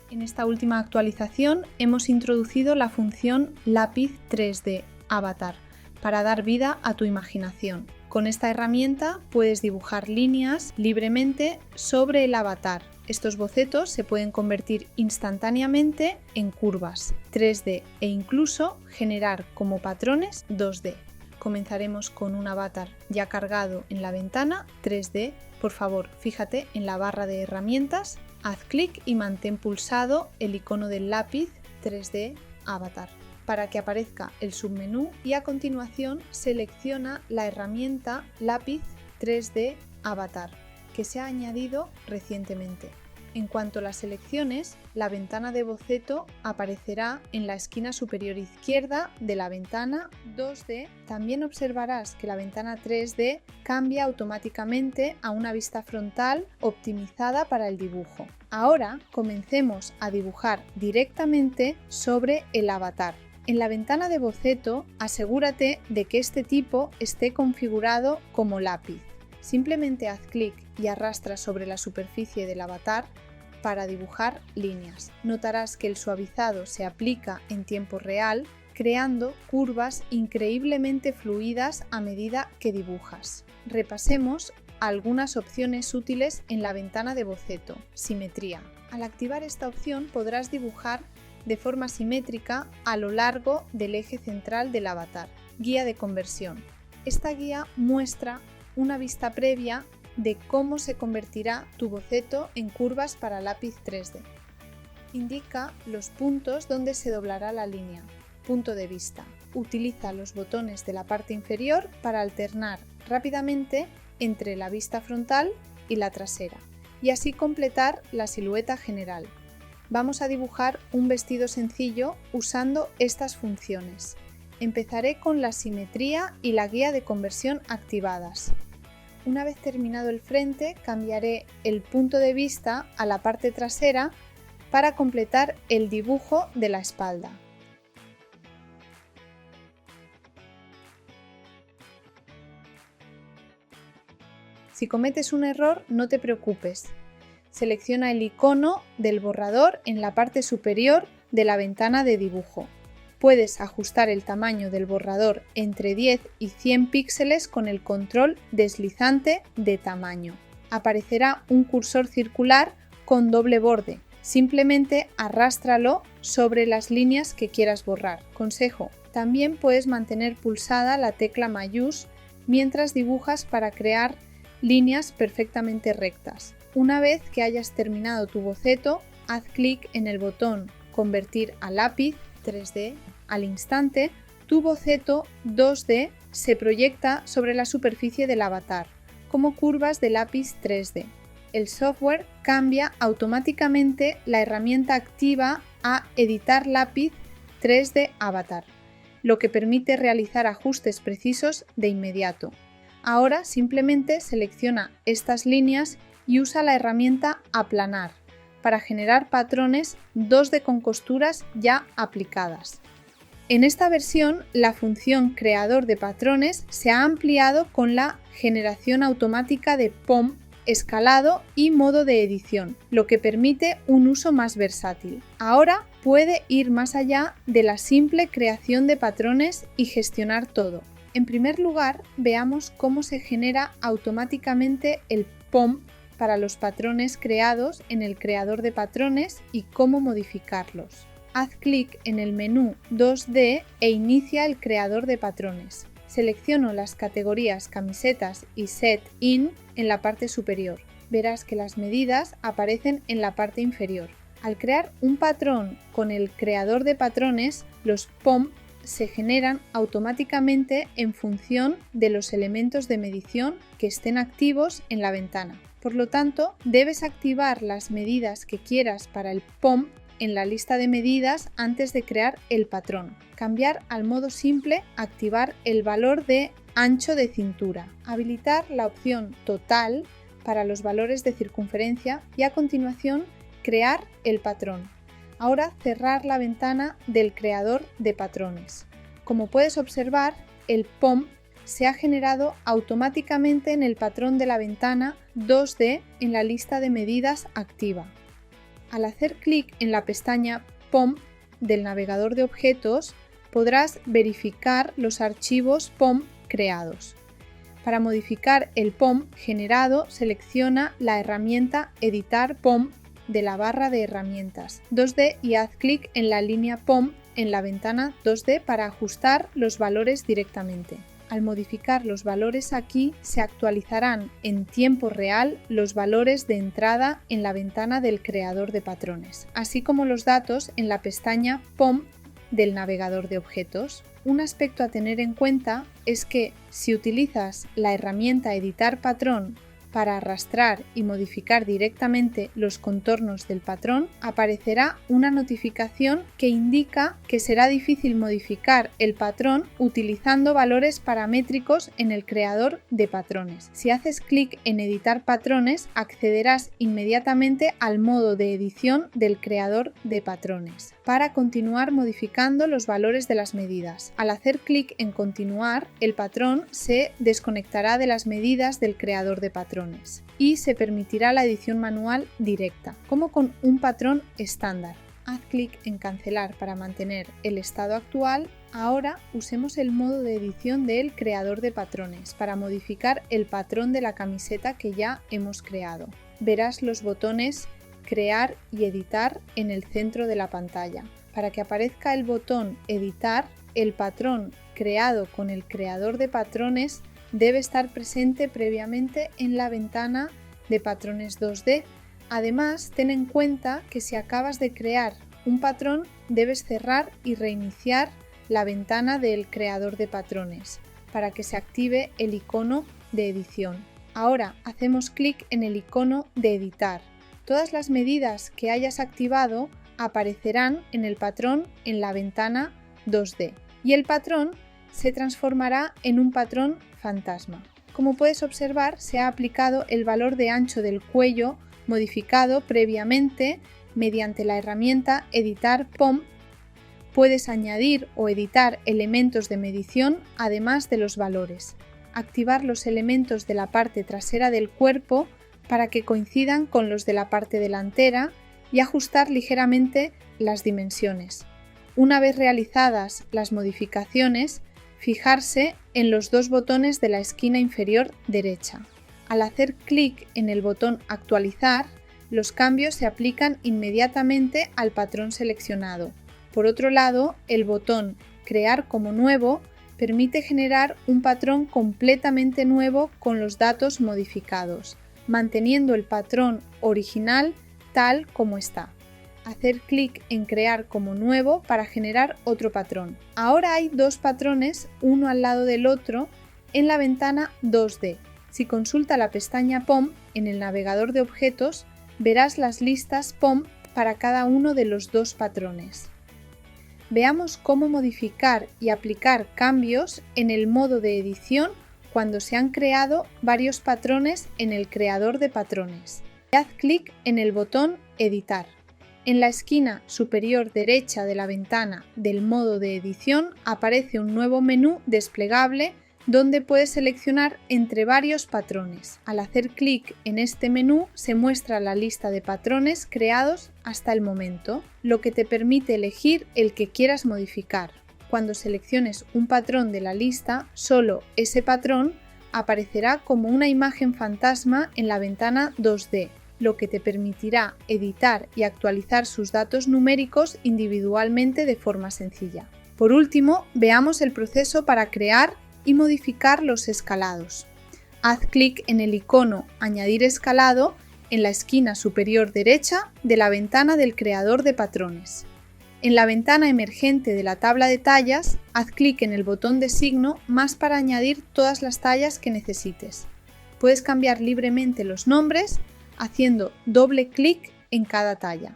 En esta última actualización hemos introducido la función lápiz 3D Avatar para dar vida a tu imaginación. Con esta herramienta puedes dibujar líneas libremente sobre el avatar. Estos bocetos se pueden convertir instantáneamente en curvas 3D e incluso generar como patrones 2D. Comenzaremos con un avatar ya cargado en la ventana 3D. Por favor, fíjate en la barra de herramientas, haz clic y mantén pulsado el icono del lápiz 3D Avatar para que aparezca el submenú y a continuación selecciona la herramienta lápiz 3D Avatar que se ha añadido recientemente. En cuanto la selecciones, la ventana de boceto aparecerá en la esquina superior izquierda de la ventana 2D. También observarás que la ventana 3D cambia automáticamente a una vista frontal optimizada para el dibujo. Ahora comencemos a dibujar directamente sobre el avatar. En la ventana de boceto, asegúrate de que este tipo esté configurado como lápiz. Simplemente haz clic y arrastra sobre la superficie del avatar para dibujar líneas. Notarás que el suavizado se aplica en tiempo real, creando curvas increíblemente fluidas a medida que dibujas. Repasemos algunas opciones útiles en la ventana de boceto. Simetría. Al activar esta opción podrás dibujar de forma simétrica a lo largo del eje central del avatar. Guía de conversión. Esta guía muestra una vista previa de cómo se convertirá tu boceto en curvas para lápiz 3D. Indica los puntos donde se doblará la línea. Punto de vista. Utiliza los botones de la parte inferior para alternar rápidamente entre la vista frontal y la trasera y así completar la silueta general. Vamos a dibujar un vestido sencillo usando estas funciones. Empezaré con la simetría y la guía de conversión activadas. Una vez terminado el frente, cambiaré el punto de vista a la parte trasera para completar el dibujo de la espalda. Si cometes un error, no te preocupes. Selecciona el icono del borrador en la parte superior de la ventana de dibujo. Puedes ajustar el tamaño del borrador entre 10 y 100 píxeles con el control deslizante de tamaño. Aparecerá un cursor circular con doble borde. Simplemente arrástralo sobre las líneas que quieras borrar. Consejo: también puedes mantener pulsada la tecla mayús mientras dibujas para crear líneas perfectamente rectas. Una vez que hayas terminado tu boceto, haz clic en el botón Convertir a lápiz 3D. Al instante, tu boceto 2D se proyecta sobre la superficie del avatar, como curvas de lápiz 3D. El software cambia automáticamente la herramienta activa a Editar lápiz 3D Avatar, lo que permite realizar ajustes precisos de inmediato. Ahora simplemente selecciona estas líneas y usa la herramienta Aplanar para generar patrones 2D con costuras ya aplicadas. En esta versión, la función creador de patrones se ha ampliado con la generación automática de POM, escalado y modo de edición, lo que permite un uso más versátil. Ahora puede ir más allá de la simple creación de patrones y gestionar todo. En primer lugar, veamos cómo se genera automáticamente el POM para los patrones creados en el creador de patrones y cómo modificarlos. Haz clic en el menú 2D e inicia el creador de patrones. Selecciono las categorías camisetas y set in en la parte superior. Verás que las medidas aparecen en la parte inferior. Al crear un patrón con el creador de patrones, los POM se generan automáticamente en función de los elementos de medición que estén activos en la ventana. Por lo tanto, debes activar las medidas que quieras para el POM en la lista de medidas antes de crear el patrón. Cambiar al modo simple, activar el valor de ancho de cintura. Habilitar la opción total para los valores de circunferencia y a continuación crear el patrón. Ahora cerrar la ventana del creador de patrones. Como puedes observar, el POM se ha generado automáticamente en el patrón de la ventana 2D en la lista de medidas activa. Al hacer clic en la pestaña POM del navegador de objetos, podrás verificar los archivos POM creados. Para modificar el POM generado, selecciona la herramienta Editar POM de la barra de herramientas 2D y haz clic en la línea POM en la ventana 2D para ajustar los valores directamente. Al modificar los valores aquí, se actualizarán en tiempo real los valores de entrada en la ventana del creador de patrones, así como los datos en la pestaña POM del navegador de objetos. Un aspecto a tener en cuenta es que si utilizas la herramienta Editar Patrón para arrastrar y modificar directamente los contornos del patrón, aparecerá una notificación que indica que será difícil modificar el patrón utilizando valores paramétricos en el creador de patrones. Si haces clic en Editar patrones, accederás inmediatamente al modo de edición del creador de patrones para continuar modificando los valores de las medidas. Al hacer clic en Continuar, el patrón se desconectará de las medidas del creador de patrones y se permitirá la edición manual directa, como con un patrón estándar. Haz clic en Cancelar para mantener el estado actual. Ahora usemos el modo de edición del creador de patrones para modificar el patrón de la camiseta que ya hemos creado. Verás los botones Crear y Editar en el centro de la pantalla. Para que aparezca el botón Editar, el patrón creado con el creador de patrones debe estar presente previamente en la ventana de patrones 2D. Además, ten en cuenta que si acabas de crear un patrón, debes cerrar y reiniciar la ventana del creador de patrones para que se active el icono de edición. Ahora hacemos clic en el icono de editar. Todas las medidas que hayas activado aparecerán en el patrón en la ventana 2D y el patrón se transformará en un patrón fantasma. Como puedes observar, se ha aplicado el valor de ancho del cuello modificado previamente mediante la herramienta Editar POM. Puedes añadir o editar elementos de medición además de los valores. Activar los elementos de la parte trasera del cuerpo para que coincidan con los de la parte delantera y ajustar ligeramente las dimensiones. Una vez realizadas las modificaciones, fijarse en los dos botones de la esquina inferior derecha. Al hacer clic en el botón Actualizar, los cambios se aplican inmediatamente al patrón seleccionado. Por otro lado, el botón Crear como nuevo permite generar un patrón completamente nuevo con los datos modificados, manteniendo el patrón original tal como está. Hacer clic en Crear como nuevo para generar otro patrón. Ahora hay dos patrones, uno al lado del otro, en la ventana 2D. Si consulta la pestaña POM en el navegador de objetos, verás las listas POM para cada uno de los dos patrones. Veamos cómo modificar y aplicar cambios en el modo de edición cuando se han creado varios patrones en el creador de patrones. Haz clic en el botón Editar. En la esquina superior derecha de la ventana del modo de edición aparece un nuevo menú desplegable donde puedes seleccionar entre varios patrones. Al hacer clic en este menú se muestra la lista de patrones creados hasta el momento, lo que te permite elegir el que quieras modificar. Cuando selecciones un patrón de la lista, solo ese patrón aparecerá como una imagen fantasma en la ventana 2D, lo que te permitirá editar y actualizar sus datos numéricos individualmente de forma sencilla. Por último, veamos el proceso para crear y modificar los escalados. Haz clic en el icono Añadir escalado en la esquina superior derecha de la ventana del creador de patrones. En la ventana emergente de la tabla de tallas, haz clic en el botón de signo más para añadir todas las tallas que necesites. Puedes cambiar libremente los nombres haciendo doble clic en cada talla.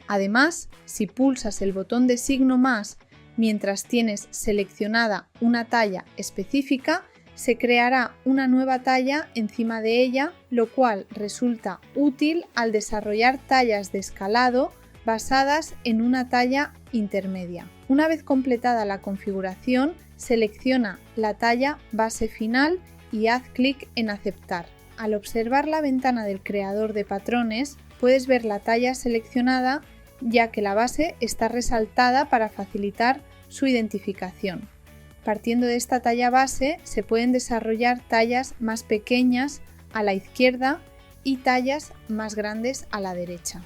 Además, si pulsas el botón de signo más mientras tienes seleccionada una talla específica, se creará una nueva talla encima de ella, lo cual resulta útil al desarrollar tallas de escalado basadas en una talla intermedia. Una vez completada la configuración, selecciona la talla base final y haz clic en Aceptar. Al observar la ventana del creador de patrones, puedes ver la talla seleccionada ya que la base está resaltada para facilitar su identificación. Partiendo de esta talla base se pueden desarrollar tallas más pequeñas a la izquierda y tallas más grandes a la derecha.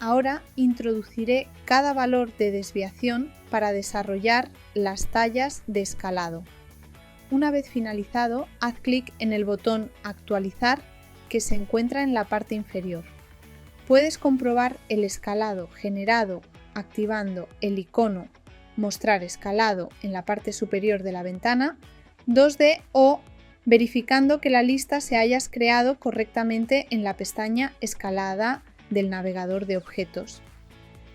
Ahora introduciré cada valor de desviación para desarrollar las tallas de escalado. Una vez finalizado, haz clic en el botón Actualizar que se encuentra en la parte inferior. Puedes comprobar el escalado generado activando el icono Mostrar escalado en la parte superior de la ventana 2D o verificando que la lista se haya creado correctamente en la pestaña Escalada del navegador de objetos.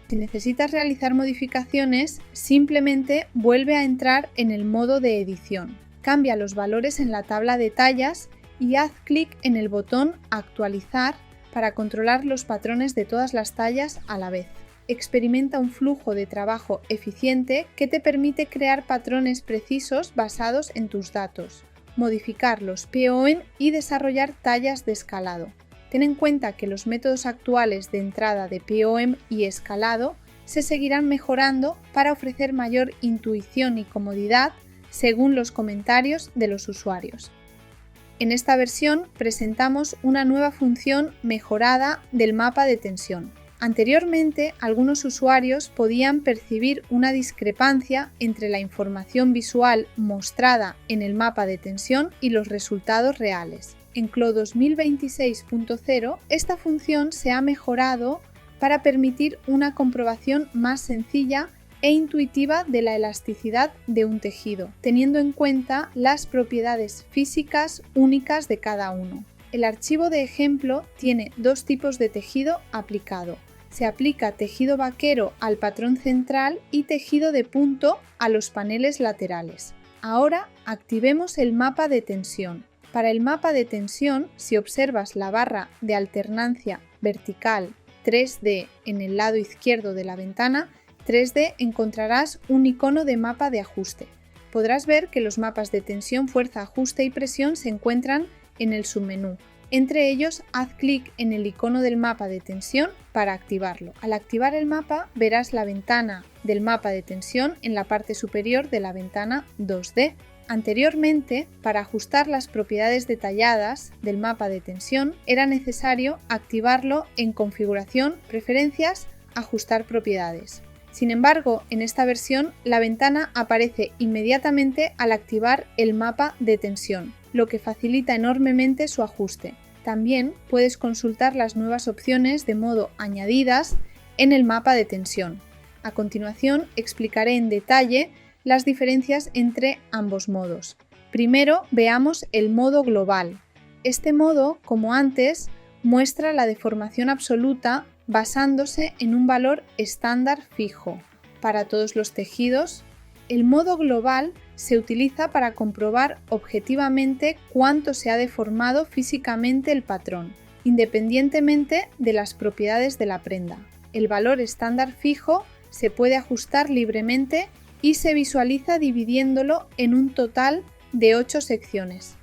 Si necesitas realizar modificaciones, simplemente vuelve a entrar en el modo de edición. Cambia los valores en la tabla de tallas y haz clic en el botón Actualizar para controlar los patrones de todas las tallas a la vez. Experimenta un flujo de trabajo eficiente que te permite crear patrones precisos basados en tus datos, modificar los POM y desarrollar tallas de escalado. Ten en cuenta que los métodos actuales de entrada de POM y escalado se seguirán mejorando para ofrecer mayor intuición y comodidad según los comentarios de los usuarios. En esta versión presentamos una nueva función mejorada del mapa de tensión. Anteriormente, algunos usuarios podían percibir una discrepancia entre la información visual mostrada en el mapa de tensión y los resultados reales. En CLO 2026.0, esta función se ha mejorado para permitir una comprobación más sencilla e intuitiva de la elasticidad de un tejido, teniendo en cuenta las propiedades físicas únicas de cada uno. El archivo de ejemplo tiene dos tipos de tejido aplicado. Se aplica tejido vaquero al patrón central y tejido de punto a los paneles laterales. Ahora activemos el mapa de tensión. Para el mapa de tensión, si observas la barra de alternancia vertical 3D en el lado izquierdo de la ventana 3D encontrarás un icono de mapa de ajuste. Podrás ver que los mapas de tensión, fuerza, ajuste y presión se encuentran en el submenú. Entre ellos, haz clic en el icono del mapa de tensión para activarlo. Al activar el mapa, verás la ventana del mapa de tensión en la parte superior de la ventana 2D. Anteriormente, para ajustar las propiedades detalladas del mapa de tensión, era necesario activarlo en Configuración, Preferencias, Ajustar propiedades. Sin embargo, en esta versión, la ventana aparece inmediatamente al activar el mapa de tensión, lo que facilita enormemente su ajuste. También puedes consultar las nuevas opciones de modo añadidas en el mapa de tensión. A continuación, explicaré en detalle las diferencias entre ambos modos. Primero, veamos el modo global. Este modo, como antes, muestra la deformación absoluta basándose en un valor estándar fijo para todos los tejidos. El modo global se utiliza para comprobar objetivamente cuánto se ha deformado físicamente el patrón, independientemente de las propiedades de la prenda. El valor estándar fijo se puede ajustar libremente y se visualiza dividiéndolo en un total de 8 secciones.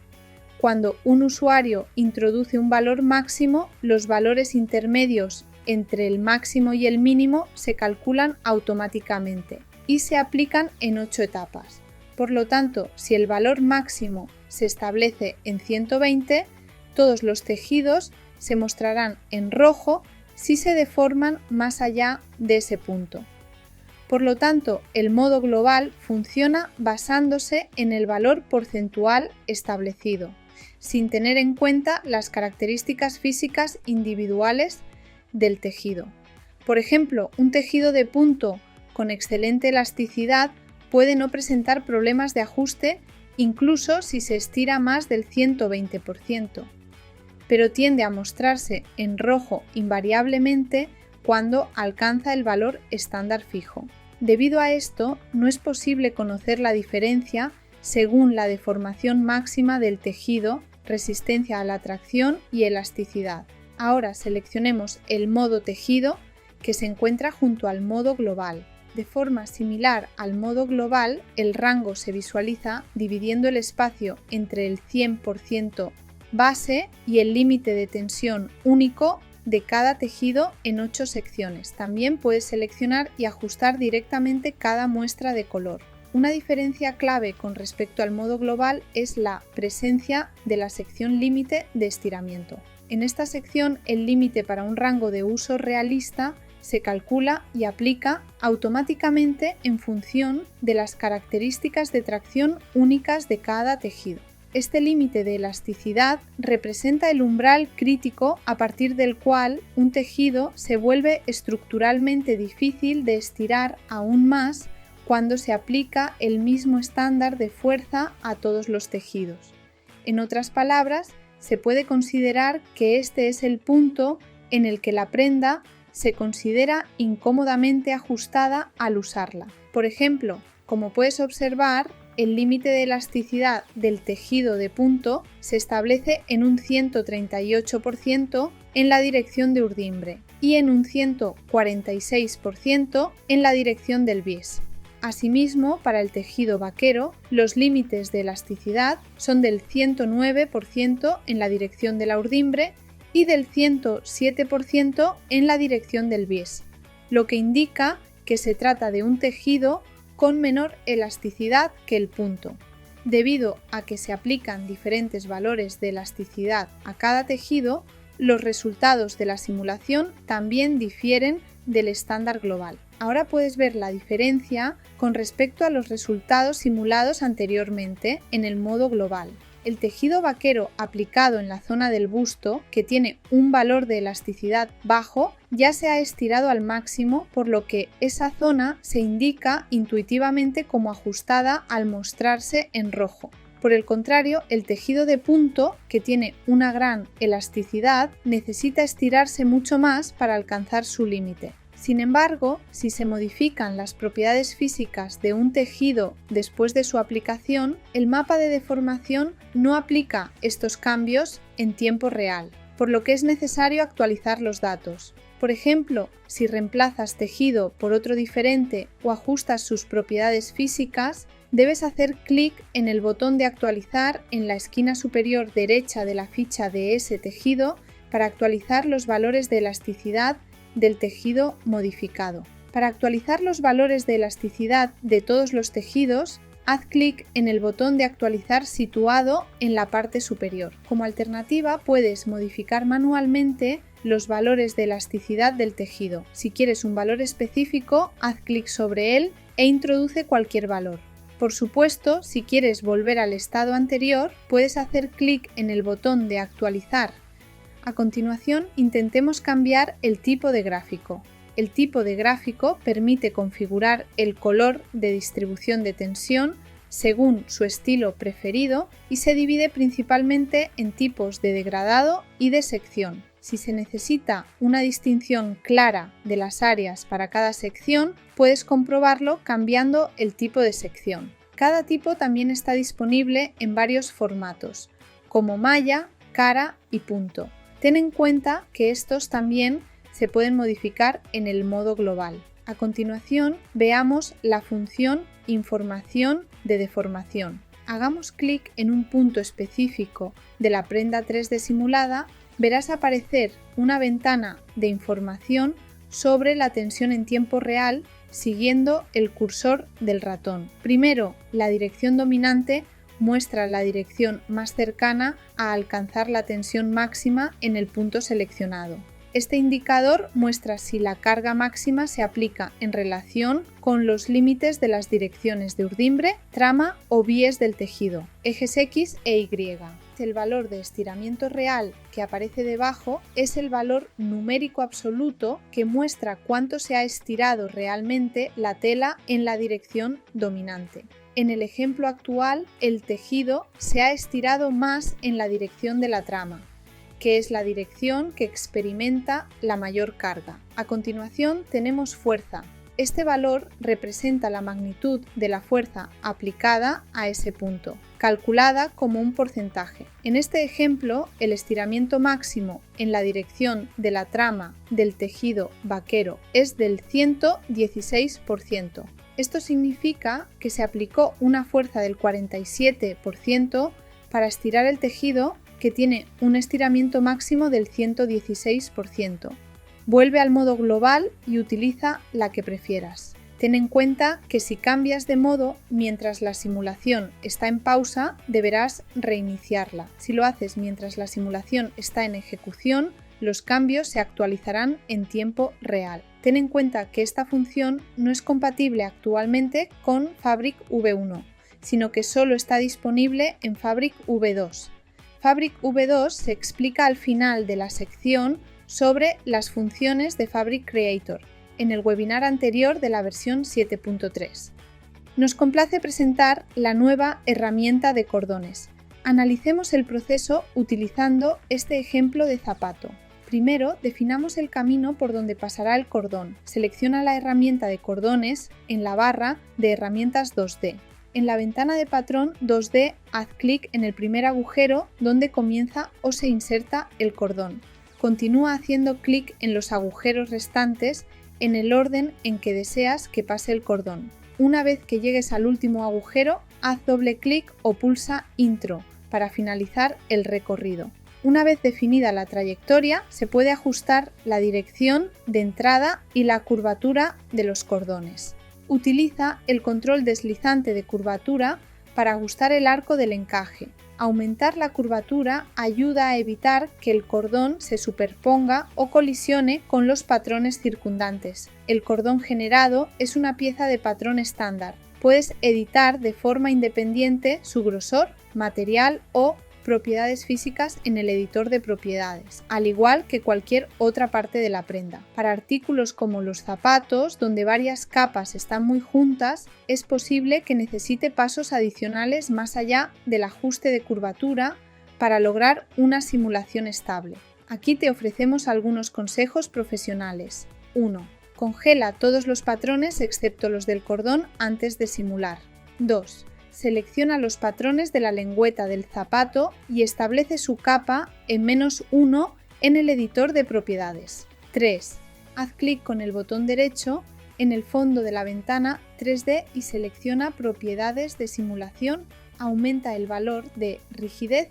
Cuando un usuario introduce un valor máximo, los valores intermedios entre el máximo y el mínimo se calculan automáticamente y se aplican en 8 etapas. Por lo tanto, si el valor máximo se establece en 120, todos los tejidos se mostrarán en rojo si se deforman más allá de ese punto. Por lo tanto, el modo global funciona basándose en el valor porcentual establecido, sin tener en cuenta las características físicas individuales del tejido. Por ejemplo, un tejido de punto con excelente elasticidad puede no presentar problemas de ajuste incluso si se estira más del 120%, pero tiende a mostrarse en rojo invariablemente cuando alcanza el valor estándar fijo. Debido a esto, no es posible conocer la diferencia según la deformación máxima del tejido, resistencia a la tracción y elasticidad. Ahora seleccionemos el modo tejido que se encuentra junto al modo global. De forma similar al modo global, el rango se visualiza dividiendo el espacio entre el 100% base y el límite de tensión único de cada tejido en 8 secciones. También puedes seleccionar y ajustar directamente cada muestra de color. Una diferencia clave con respecto al modo global es la presencia de la sección límite de estiramiento. En esta sección, el límite para un rango de uso realista se calcula y aplica automáticamente en función de las características de tracción únicas de cada tejido. Este límite de elasticidad representa el umbral crítico a partir del cual un tejido se vuelve estructuralmente difícil de estirar aún más cuando se aplica el mismo estándar de fuerza a todos los tejidos. En otras palabras, se puede considerar que este es el punto en el que la prenda se considera incómodamente ajustada al usarla. Por ejemplo, como puedes observar, el límite de elasticidad del tejido de punto se establece en un 138% en la dirección de urdimbre y en un 146% en la dirección del bies. Asimismo, para el tejido vaquero, los límites de elasticidad son del 109% en la dirección de la urdimbre y del 107% en la dirección del bies, lo que indica que se trata de un tejido con menor elasticidad que el punto. Debido a que se aplican diferentes valores de elasticidad a cada tejido, los resultados de la simulación también difieren del estándar global. Ahora puedes ver la diferencia con respecto a los resultados simulados anteriormente en el modo global. El tejido vaquero aplicado en la zona del busto, que tiene un valor de elasticidad bajo, ya se ha estirado al máximo, por lo que esa zona se indica intuitivamente como ajustada al mostrarse en rojo. Por el contrario, el tejido de punto, que tiene una gran elasticidad, necesita estirarse mucho más para alcanzar su límite. Sin embargo, si se modifican las propiedades físicas de un tejido después de su aplicación, el mapa de deformación no aplica estos cambios en tiempo real, por lo que es necesario actualizar los datos. Por ejemplo, si reemplazas tejido por otro diferente o ajustas sus propiedades físicas, debes hacer clic en el botón de actualizar en la esquina superior derecha de la ficha de ese tejido para actualizar los valores de elasticidad del tejido modificado. Para actualizar los valores de elasticidad de todos los tejidos, haz clic en el botón de actualizar situado en la parte superior. Como alternativa, puedes modificar manualmente los valores de elasticidad del tejido. Si quieres un valor específico, haz clic sobre él e introduce cualquier valor. Por supuesto, si quieres volver al estado anterior, puedes hacer clic en el botón de actualizar. A continuación, intentemos cambiar el tipo de gráfico. El tipo de gráfico permite configurar el color de distribución de tensión según su estilo preferido y se divide principalmente en tipos de degradado y de sección. Si se necesita una distinción clara de las áreas para cada sección, puedes comprobarlo cambiando el tipo de sección. Cada tipo también está disponible en varios formatos, como malla, cara y punto. Ten en cuenta que estos también se pueden modificar en el modo global. A continuación, veamos la función Información de deformación. Hagamos clic en un punto específico de la prenda 3D simulada, verás aparecer una ventana de información sobre la tensión en tiempo real siguiendo el cursor del ratón. Primero, la dirección dominante muestra la dirección más cercana a alcanzar la tensión máxima en el punto seleccionado. Este indicador muestra si la carga máxima se aplica en relación con los límites de las direcciones de urdimbre, trama o bies del tejido, ejes X e Y. El valor de estiramiento real que aparece debajo es el valor numérico absoluto que muestra cuánto se ha estirado realmente la tela en la dirección dominante. En el ejemplo actual, el tejido se ha estirado más en la dirección de la trama, que es la dirección que experimenta la mayor carga. A continuación tenemos fuerza. Este valor representa la magnitud de la fuerza aplicada a ese punto, calculada como un porcentaje. En este ejemplo, el estiramiento máximo en la dirección de la trama del tejido vaquero es del 116%. Esto significa que se aplicó una fuerza del 47% para estirar el tejido que tiene un estiramiento máximo del 116%. Vuelve al modo global y utiliza la que prefieras. Ten en cuenta que si cambias de modo mientras la simulación está en pausa, deberás reiniciarla. Si lo haces mientras la simulación está en ejecución, los cambios se actualizarán en tiempo real. Ten en cuenta que esta función no es compatible actualmente con Fabric V1, sino que solo está disponible en Fabric V2. Fabric V2 se explica al final de la sección sobre las funciones de Fabric Creator, en el webinar anterior de la versión 7.3. Nos complace presentar la nueva herramienta de cordones. Analicemos el proceso utilizando este ejemplo de zapato. Primero, definamos el camino por donde pasará el cordón. Selecciona la herramienta de cordones en la barra de herramientas 2D. En la ventana de patrón 2D, haz clic en el primer agujero donde comienza o se inserta el cordón. Continúa haciendo clic en los agujeros restantes en el orden en que deseas que pase el cordón. Una vez que llegues al último agujero, haz doble clic o pulsa Intro para finalizar el recorrido. Una vez definida la trayectoria, se puede ajustar la dirección de entrada y la curvatura de los cordones. Utiliza el control deslizante de curvatura para ajustar el arco del encaje. Aumentar la curvatura ayuda a evitar que el cordón se superponga o colisione con los patrones circundantes. El cordón generado es una pieza de patrón estándar. Puedes editar de forma independiente su grosor, material o propiedades físicas en el editor de propiedades, al igual que cualquier otra parte de la prenda. Para artículos como los zapatos, donde varias capas están muy juntas, es posible que necesite pasos adicionales más allá del ajuste de curvatura para lograr una simulación estable. Aquí te ofrecemos algunos consejos profesionales. 1. Congela todos los patrones excepto los del cordón antes de simular. 2. Selecciona los patrones de la lengüeta del zapato y establece su capa en -1 en el editor de propiedades. 3. Haz clic con el botón derecho en el fondo de la ventana 3D y selecciona propiedades de simulación. Aumenta el valor de rigidez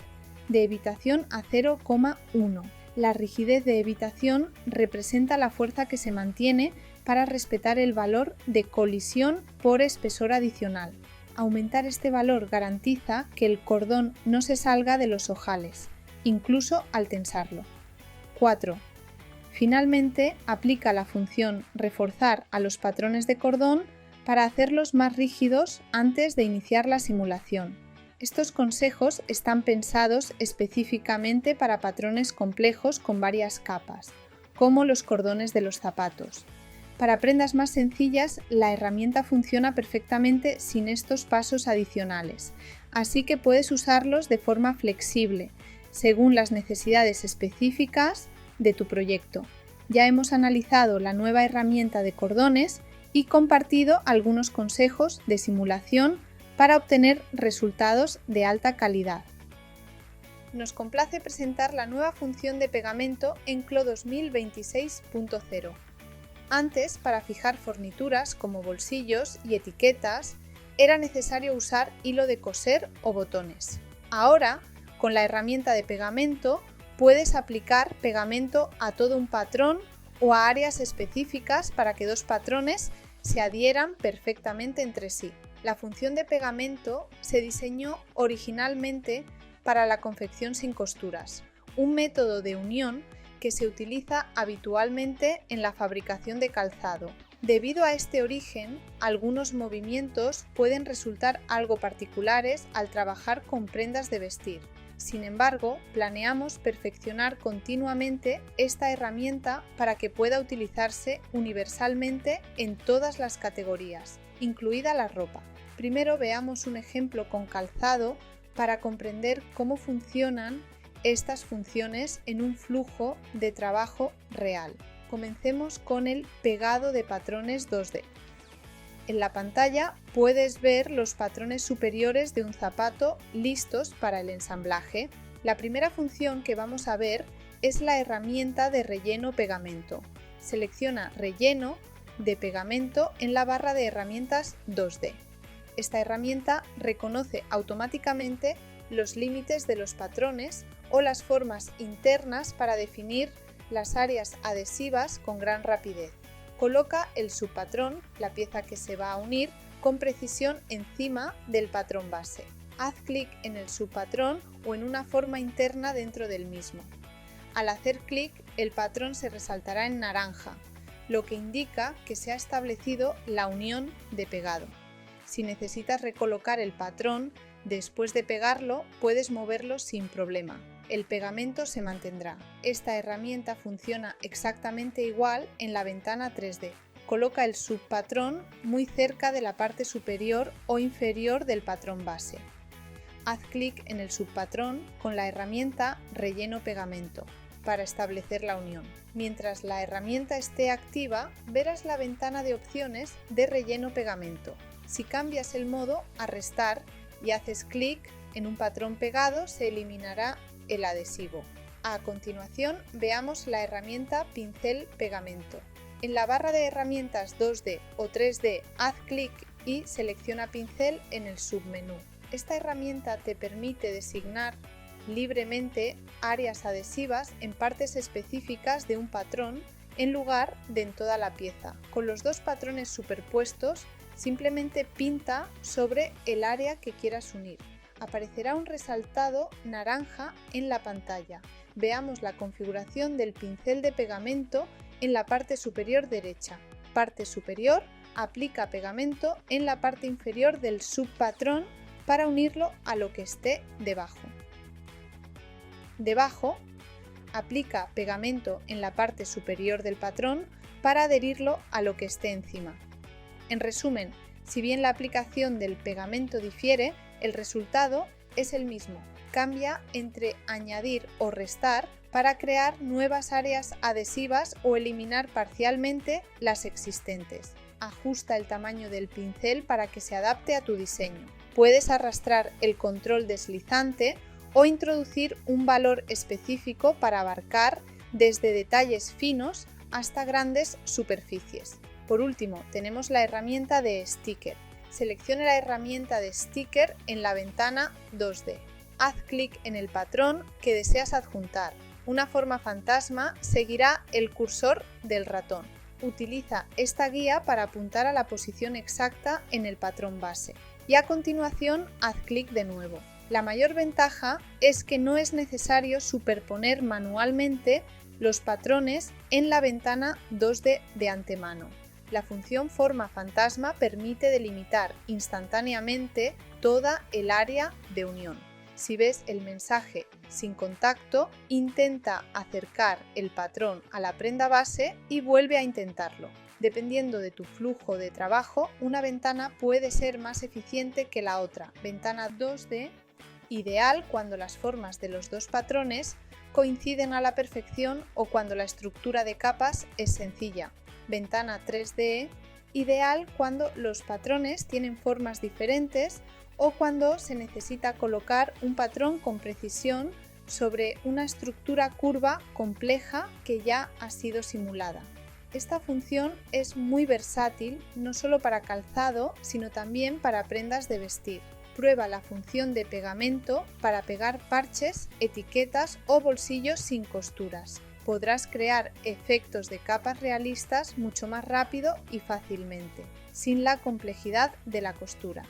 de evitación a 0,1. La rigidez de evitación representa la fuerza que se mantiene para respetar el valor de colisión por espesor adicional. Aumentar este valor garantiza que el cordón no se salga de los ojales, incluso al tensarlo. 4. Finalmente, aplica la función reforzar a los patrones de cordón para hacerlos más rígidos antes de iniciar la simulación. Estos consejos están pensados específicamente para patrones complejos con varias capas, como los cordones de los zapatos. Para prendas más sencillas, la herramienta funciona perfectamente sin estos pasos adicionales, así que puedes usarlos de forma flexible, según las necesidades específicas de tu proyecto. Ya hemos analizado la nueva herramienta de cordones y compartido algunos consejos de simulación para obtener resultados de alta calidad. Nos complace presentar la nueva función de pegamento en CLO 2026.0. Antes, para fijar fornituras como bolsillos y etiquetas, era necesario usar hilo de coser o botones. Ahora, con la herramienta de pegamento, puedes aplicar pegamento a todo un patrón o a áreas específicas para que dos patrones se adhieran perfectamente entre sí. La función de pegamento se diseñó originalmente para la confección sin costuras, un método de unión que se utiliza habitualmente en la fabricación de calzado. Debido a este origen, algunos movimientos pueden resultar algo particulares al trabajar con prendas de vestir. Sin embargo, planeamos perfeccionar continuamente esta herramienta para que pueda utilizarse universalmente en todas las categorías, incluida la ropa. Primero veamos un ejemplo con calzado para comprender cómo funcionan estas funciones en un flujo de trabajo real. Comencemos con el pegado de patrones 2D. En la pantalla puedes ver los patrones superiores de un zapato listos para el ensamblaje. La primera función que vamos a ver es la herramienta de relleno pegamento. Selecciona Relleno de pegamento en la barra de herramientas 2D. Esta herramienta reconoce automáticamente los límites de los patrones o las formas internas para definir las áreas adhesivas con gran rapidez. Coloca el subpatrón, la pieza que se va a unir, con precisión encima del patrón base. Haz clic en el subpatrón o en una forma interna dentro del mismo. Al hacer clic, el patrón se resaltará en naranja, lo que indica que se ha establecido la unión de pegado. Si necesitas recolocar el patrón, después de pegarlo, puedes moverlo sin problema. El pegamento se mantendrá. Esta herramienta funciona exactamente igual en la ventana 3D. Coloca el subpatrón muy cerca de la parte superior o inferior del patrón base. Haz clic en el subpatrón con la herramienta Relleno pegamento para establecer la unión. Mientras la herramienta esté activa, verás la ventana de opciones de Relleno pegamento. Si cambias el modo a restar y haces clic en un patrón pegado, se eliminará el adhesivo. A continuación, veamos la herramienta Pincel pegamento. En la barra de herramientas 2D o 3D, haz clic y selecciona pincel en el submenú. Esta herramienta te permite designar libremente áreas adhesivas en partes específicas de un patrón en lugar de en toda la pieza. Con los dos patrones superpuestos, simplemente pinta sobre el área que quieras unir. Aparecerá un resaltado naranja en la pantalla. Veamos la configuración del pincel de pegamento en la parte superior derecha. Parte superior, aplica pegamento en la parte inferior del subpatrón para unirlo a lo que esté debajo. Debajo, aplica pegamento en la parte superior del patrón para adherirlo a lo que esté encima. En resumen, si bien la aplicación del pegamento difiere, el resultado es el mismo. Cambia entre añadir o restar para crear nuevas áreas adhesivas o eliminar parcialmente las existentes. Ajusta el tamaño del pincel para que se adapte a tu diseño. Puedes arrastrar el control deslizante o introducir un valor específico para abarcar desde detalles finos hasta grandes superficies. Por último, tenemos la herramienta de Sticker. Seleccione la herramienta de Sticker en la ventana 2D. Haz clic en el patrón que deseas adjuntar. Una forma fantasma seguirá el cursor del ratón. Utiliza esta guía para apuntar a la posición exacta en el patrón base. Y a continuación, haz clic de nuevo. La mayor ventaja es que no es necesario superponer manualmente los patrones en la ventana 2D de antemano. La función forma fantasma permite delimitar instantáneamente toda el área de unión. Si ves el mensaje sin contacto, intenta acercar el patrón a la prenda base y vuelve a intentarlo. Dependiendo de tu flujo de trabajo, una ventana puede ser más eficiente que la otra. Ventana 2D, ideal cuando las formas de los dos patrones coinciden a la perfección o cuando la estructura de capas es sencilla. Ventana 3D, ideal cuando los patrones tienen formas diferentes o cuando se necesita colocar un patrón con precisión sobre una estructura curva compleja que ya ha sido simulada. Esta función es muy versátil, no solo para calzado, sino también para prendas de vestir. Prueba la función de pegamento para pegar parches, etiquetas o bolsillos sin costuras. Podrás crear efectos de capas realistas mucho más rápido y fácilmente, sin la complejidad de la costura.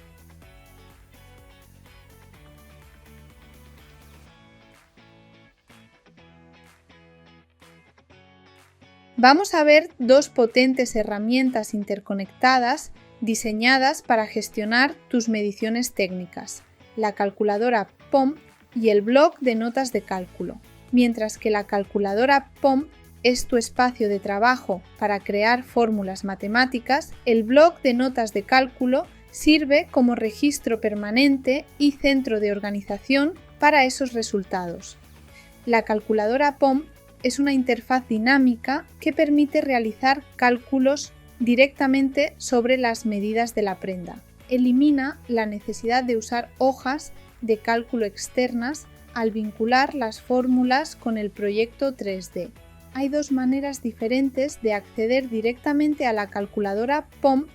Vamos a ver dos potentes herramientas interconectadas diseñadas para gestionar tus mediciones técnicas, la calculadora POM y el bloc de notas de cálculo. Mientras que la calculadora POM es tu espacio de trabajo para crear fórmulas matemáticas, el bloc de notas de cálculo sirve como registro permanente y centro de organización para esos resultados. La calculadora POM es una interfaz dinámica que permite realizar cálculos directamente sobre las medidas de la prenda. Elimina la necesidad de usar hojas de cálculo externas al vincular las fórmulas con el proyecto 3D. Hay dos maneras diferentes de acceder directamente a la calculadora POM.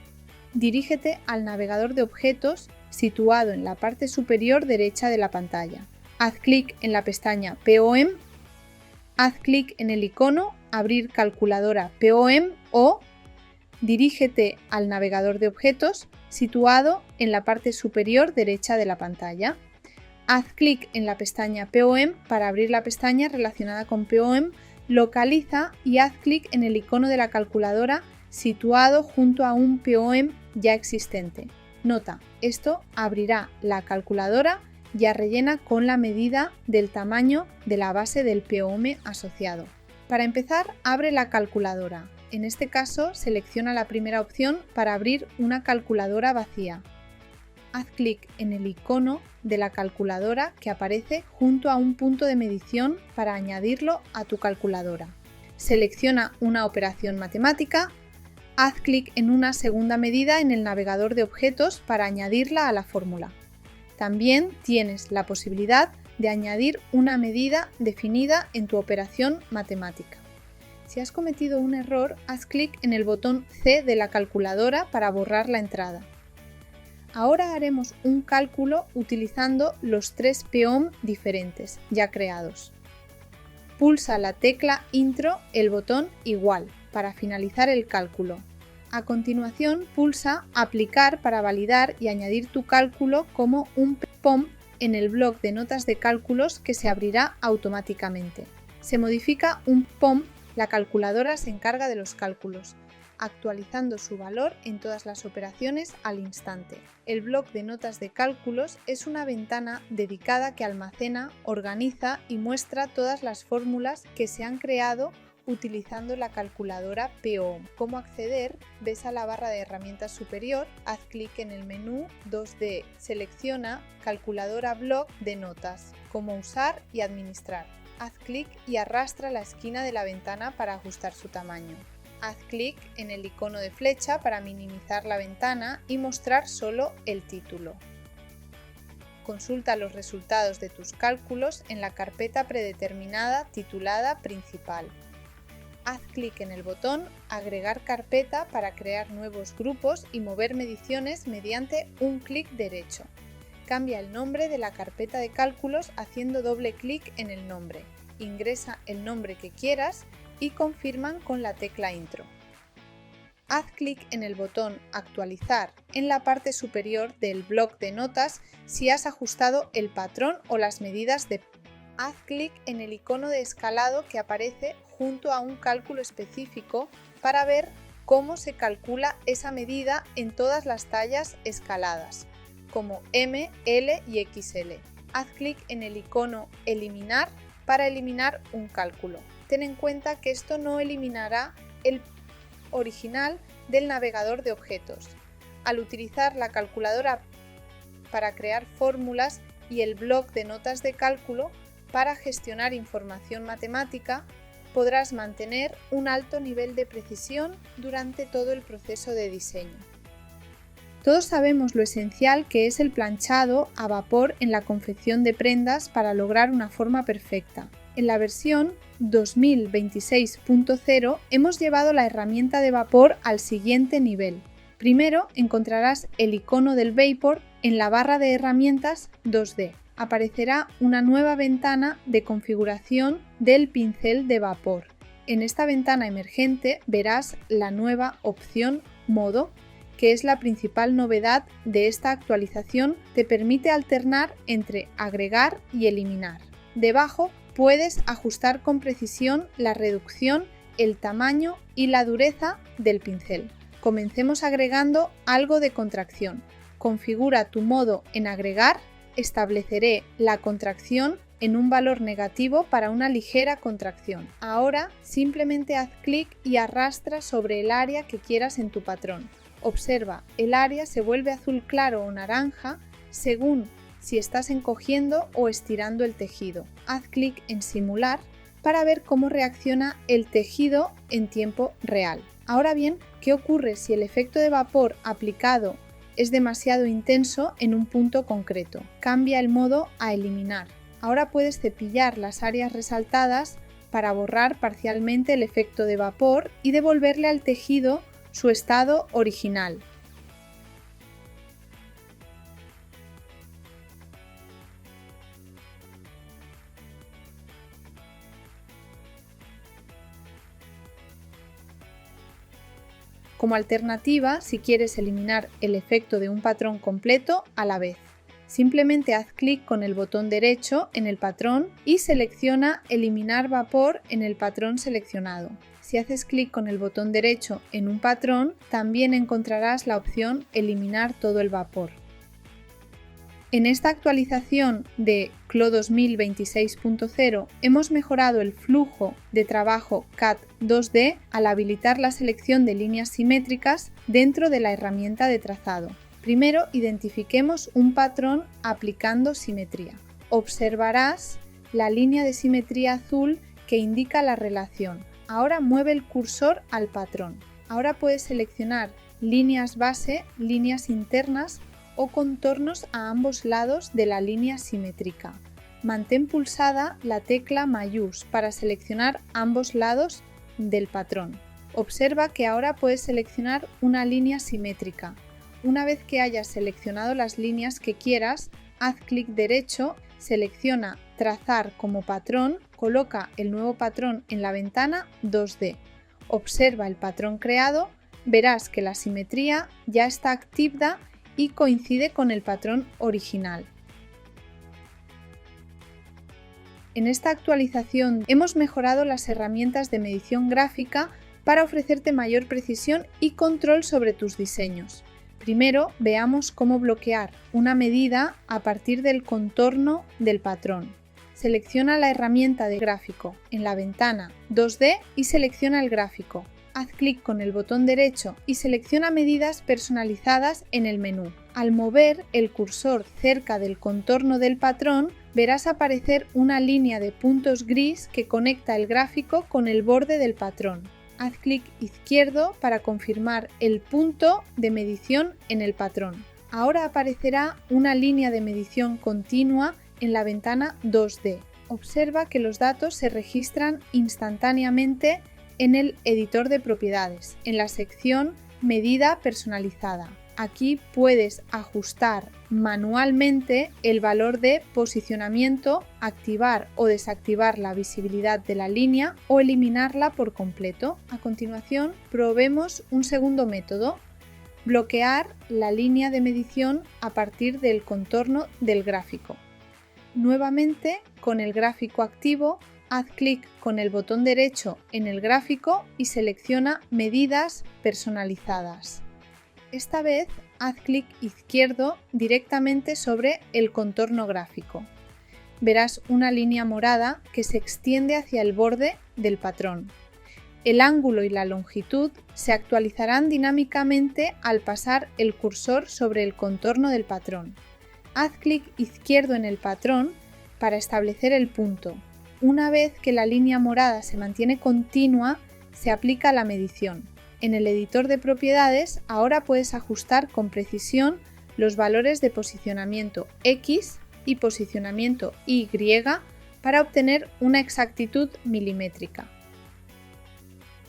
Dirígete al navegador de objetos situado en la parte superior derecha de la pantalla. Haz clic en la pestaña POEM, haz clic en el icono Abrir calculadora POEM o dirígete al navegador de objetos situado en la parte superior derecha de la pantalla. Haz clic en la pestaña POEM para abrir la pestaña relacionada con POEM, localiza y haz clic en el icono de la calculadora situado junto a un POEM ya existente. Nota, esto abrirá la calculadora ya rellena con la medida del tamaño de la base del POEM asociado. Para empezar, abre la calculadora. En este caso, selecciona la primera opción para abrir una calculadora vacía. Haz clic en el icono de la calculadora que aparece junto a un punto de medición para añadirlo a tu calculadora. Selecciona una operación matemática. Haz clic en una segunda medida en el navegador de objetos para añadirla a la fórmula. También tienes la posibilidad de añadir una medida definida en tu operación matemática. Si has cometido un error, haz clic en el botón C de la calculadora para borrar la entrada. Ahora haremos un cálculo utilizando los 3 POEM diferentes ya creados. Pulsa la tecla Intro, el botón Igual, para finalizar el cálculo. A continuación, pulsa Aplicar para validar y añadir tu cálculo como un POEM en el bloc de notas de cálculos que se abrirá automáticamente. Se modifica un POEM, la calculadora se encarga de los cálculos, actualizando su valor en todas las operaciones al instante. El bloc de notas de cálculos es una ventana dedicada que almacena, organiza y muestra todas las fórmulas que se han creado utilizando la calculadora POEM. ¿Cómo acceder? Ves a la barra de herramientas superior, haz clic en el menú 2D, selecciona Calculadora Bloc de Notas, Cómo usar y administrar. Haz clic y arrastra la esquina de la ventana para ajustar su tamaño. Haz clic en el icono de flecha para minimizar la ventana y mostrar solo el título. Consulta los resultados de tus cálculos en la carpeta predeterminada titulada Principal. Haz clic en el botón Agregar carpeta para crear nuevos grupos y mover mediciones mediante un clic derecho. Cambia el nombre de la carpeta de cálculos haciendo doble clic en el nombre. Ingresa el nombre que quieras y confirman con la tecla Intro. Haz clic en el botón Actualizar en la parte superior del bloc de notas si has ajustado el patrón o las medidas de. Haz clic en el icono de escalado que aparece junto a un cálculo específico para ver cómo se calcula esa medida en todas las tallas escaladas, como M, L y XL. Haz clic en el icono Eliminar para eliminar un cálculo. Ten en cuenta que esto no eliminará el original del navegador de objetos. Al utilizar la calculadora para crear fórmulas y el bloc de notas de cálculo para gestionar información matemática, podrás mantener un alto nivel de precisión durante todo el proceso de diseño. Todos sabemos lo esencial que es el planchado a vapor en la confección de prendas para lograr una forma perfecta. En la versión 2026.0 hemos llevado la herramienta de vapor al siguiente nivel. Primero encontrarás el icono del Vapor en la barra de herramientas 2D. Aparecerá una nueva ventana de configuración del pincel de vapor. En esta ventana emergente verás la nueva opción Modo, que es la principal novedad de esta actualización. Te permite alternar entre agregar y eliminar. Debajo puedes ajustar con precisión la reducción, el tamaño y la dureza del pincel. Comencemos agregando algo de contracción. Configura tu modo en agregar. Estableceré la contracción en un valor negativo para una ligera contracción. Ahora simplemente haz clic y arrastra sobre el área que quieras en tu patrón. Observa, el área se vuelve azul claro o naranja según si estás encogiendo o estirando el tejido. Haz clic en Simular para ver cómo reacciona el tejido en tiempo real. Ahora bien, ¿qué ocurre si el efecto de vapor aplicado es demasiado intenso en un punto concreto? Cambia el modo a eliminar. Ahora puedes cepillar las áreas resaltadas para borrar parcialmente el efecto de vapor y devolverle al tejido su estado original. como alternativa si quieres eliminar el efecto de un patrón completo a la vez. Simplemente haz clic con el botón derecho en el patrón y selecciona Eliminar vapor en el patrón seleccionado. Si haces clic con el botón derecho en un patrón, también encontrarás la opción Eliminar todo el vapor. En esta actualización de CLO 2026.0 hemos mejorado el flujo de trabajo CAD 2D al habilitar la selección de líneas simétricas dentro de la herramienta de trazado. Primero, identifiquemos un patrón aplicando simetría. Observarás la línea de simetría azul que indica la relación. Ahora mueve el cursor al patrón. Ahora puedes seleccionar líneas base, líneas internas o contornos a ambos lados de la línea simétrica. Mantén pulsada la tecla Mayús para seleccionar ambos lados del patrón. Observa que ahora puedes seleccionar una línea simétrica. Una vez que hayas seleccionado las líneas que quieras, haz clic derecho, selecciona Trazar como patrón, coloca el nuevo patrón en la ventana 2D. Observa el patrón creado, verás que la simetría ya está activada y coincide con el patrón original. En esta actualización hemos mejorado las herramientas de medición gráfica para ofrecerte mayor precisión y control sobre tus diseños. Primero, veamos cómo bloquear una medida a partir del contorno del patrón. Selecciona la herramienta de gráfico en la ventana 2D y selecciona el gráfico. Haz clic con el botón derecho y selecciona medidas personalizadas en el menú. Al mover el cursor cerca del contorno del patrón, verás aparecer una línea de puntos gris que conecta el gráfico con el borde del patrón. Haz clic izquierdo para confirmar el punto de medición en el patrón. Ahora aparecerá una línea de medición continua en la ventana 2D. Observa que los datos se registran instantáneamente en el editor de propiedades, en la sección Medida personalizada. Aquí puedes ajustar manualmente el valor de posicionamiento, activar o desactivar la visibilidad de la línea o eliminarla por completo. A continuación, probemos un segundo método, bloquear la línea de medición a partir del contorno del gráfico. Nuevamente, con el gráfico activo, haz clic con el botón derecho en el gráfico y selecciona Medidas personalizadas. Esta vez, haz clic izquierdo directamente sobre el contorno gráfico. Verás una línea morada que se extiende hacia el borde del patrón. El ángulo y la longitud se actualizarán dinámicamente al pasar el cursor sobre el contorno del patrón. Haz clic izquierdo en el patrón para establecer el punto. Una vez que la línea morada se mantiene continua, se aplica la medición. En el editor de propiedades ahora puedes ajustar con precisión los valores de posicionamiento X y posicionamiento Y para obtener una exactitud milimétrica.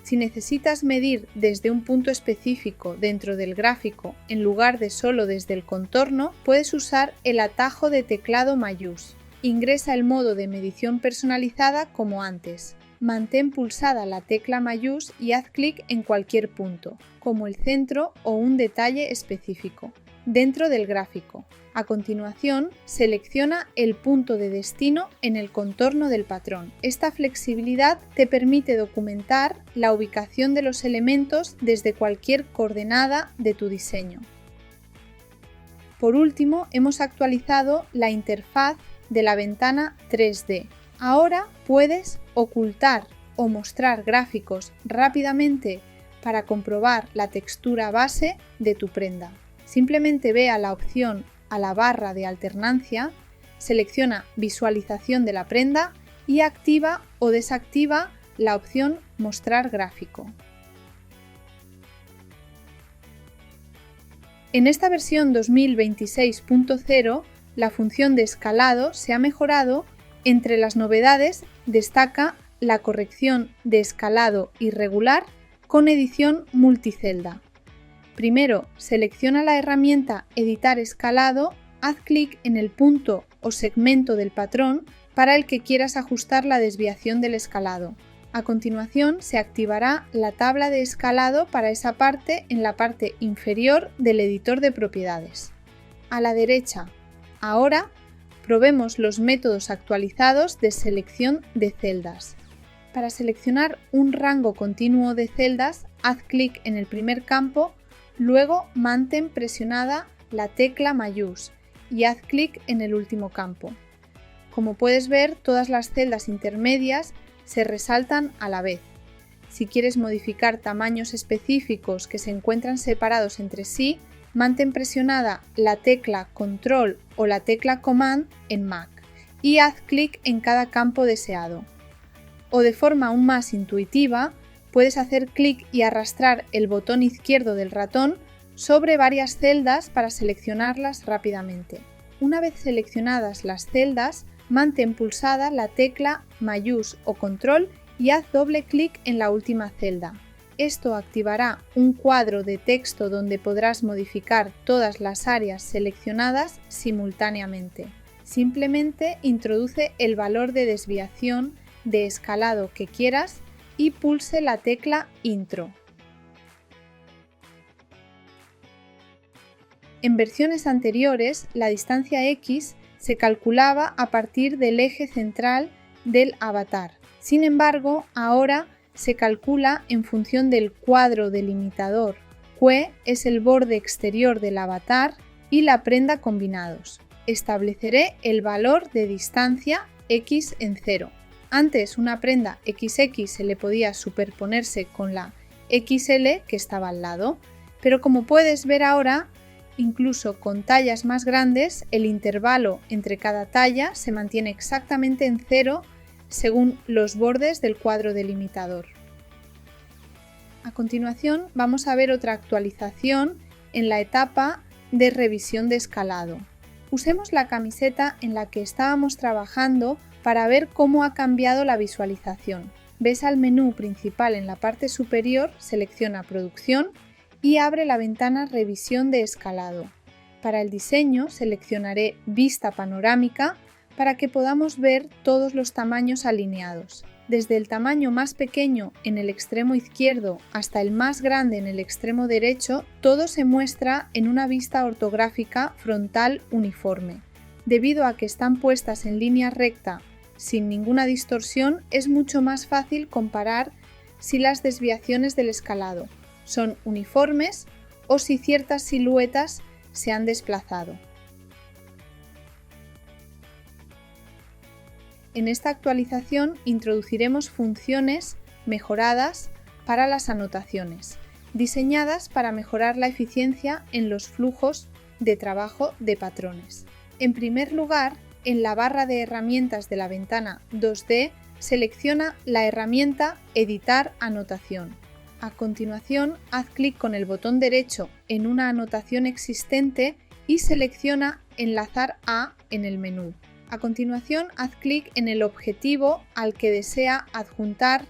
Si necesitas medir desde un punto específico dentro del gráfico en lugar de solo desde el contorno, puedes usar el atajo de teclado Mayús. Ingresa el modo de medición personalizada como antes. Mantén pulsada la tecla Mayús y haz clic en cualquier punto, como el centro o un detalle específico, dentro del gráfico. A continuación, selecciona el punto de destino en el contorno del patrón. Esta flexibilidad te permite documentar la ubicación de los elementos desde cualquier coordenada de tu diseño. Por último, hemos actualizado la interfaz de la ventana 3D. Ahora puedes ocultar o mostrar gráficos rápidamente para comprobar la textura base de tu prenda. Simplemente ve a la opción a la barra de alternancia, selecciona Visualización de la prenda y activa o desactiva la opción Mostrar gráfico. En esta versión 2026.0, la función de escalado se ha mejorado. Entre las novedades destaca la corrección de escalado irregular con edición multicelda. Primero, selecciona la herramienta Editar escalado, haz clic en el punto o segmento del patrón para el que quieras ajustar la desviación del escalado. A continuación se activará la tabla de escalado para esa parte en la parte inferior del editor de propiedades. A la derecha. Ahora probemos los métodos actualizados de selección de celdas. Para seleccionar un rango continuo de celdas, haz clic en el primer campo, luego mantén presionada la tecla mayús y haz clic en el último campo. Como puedes ver, todas las celdas intermedias se resaltan a la vez. Si quieres modificar tamaños específicos que se encuentran separados entre sí, mantén presionada la tecla Control o la tecla Command en Mac y haz clic en cada campo deseado. O de forma aún más intuitiva, puedes hacer clic y arrastrar el botón izquierdo del ratón sobre varias celdas para seleccionarlas rápidamente. Una vez seleccionadas las celdas, mantén pulsada la tecla mayús o control y haz doble clic en la última celda. Esto activará un cuadro de texto donde podrás modificar todas las áreas seleccionadas simultáneamente. Simplemente introduce el valor de desviación de escalado que quieras y pulse la tecla Intro. En versiones anteriores, la distancia X se calculaba a partir del eje central del avatar. Sin embargo, ahora se calcula en función del cuadro delimitador. Que es el borde exterior del avatar y la prenda combinados. Estableceré el valor de distancia X en 0. Antes una prenda XX se le podía superponerse con la XL que estaba al lado, pero como puedes ver ahora, incluso con tallas más grandes, el intervalo entre cada talla se mantiene exactamente en 0 según los bordes del cuadro delimitador. A continuación vamos a ver otra actualización en la etapa de revisión de escalado. Usemos la camiseta en la que estábamos trabajando para ver cómo ha cambiado la visualización. Ves al menú principal en la parte superior, selecciona Producción y abre la ventana Revisión de escalado. Para el diseño seleccionaré Vista panorámica para que podamos ver todos los tamaños alineados. Desde el tamaño más pequeño en el extremo izquierdo hasta el más grande en el extremo derecho, todo se muestra en una vista ortográfica frontal uniforme. Debido a que están puestas en línea recta sin ninguna distorsión, es mucho más fácil comparar si las desviaciones del escalado son uniformes o si ciertas siluetas se han desplazado. En esta actualización introduciremos funciones mejoradas para las anotaciones, diseñadas para mejorar la eficiencia en los flujos de trabajo de patrones. En primer lugar, en la barra de herramientas de la ventana 2D, selecciona la herramienta Editar anotación. A continuación, haz clic con el botón derecho en una anotación existente y selecciona Enlazar a en el menú. A continuación, haz clic en el objetivo al que desea adjuntar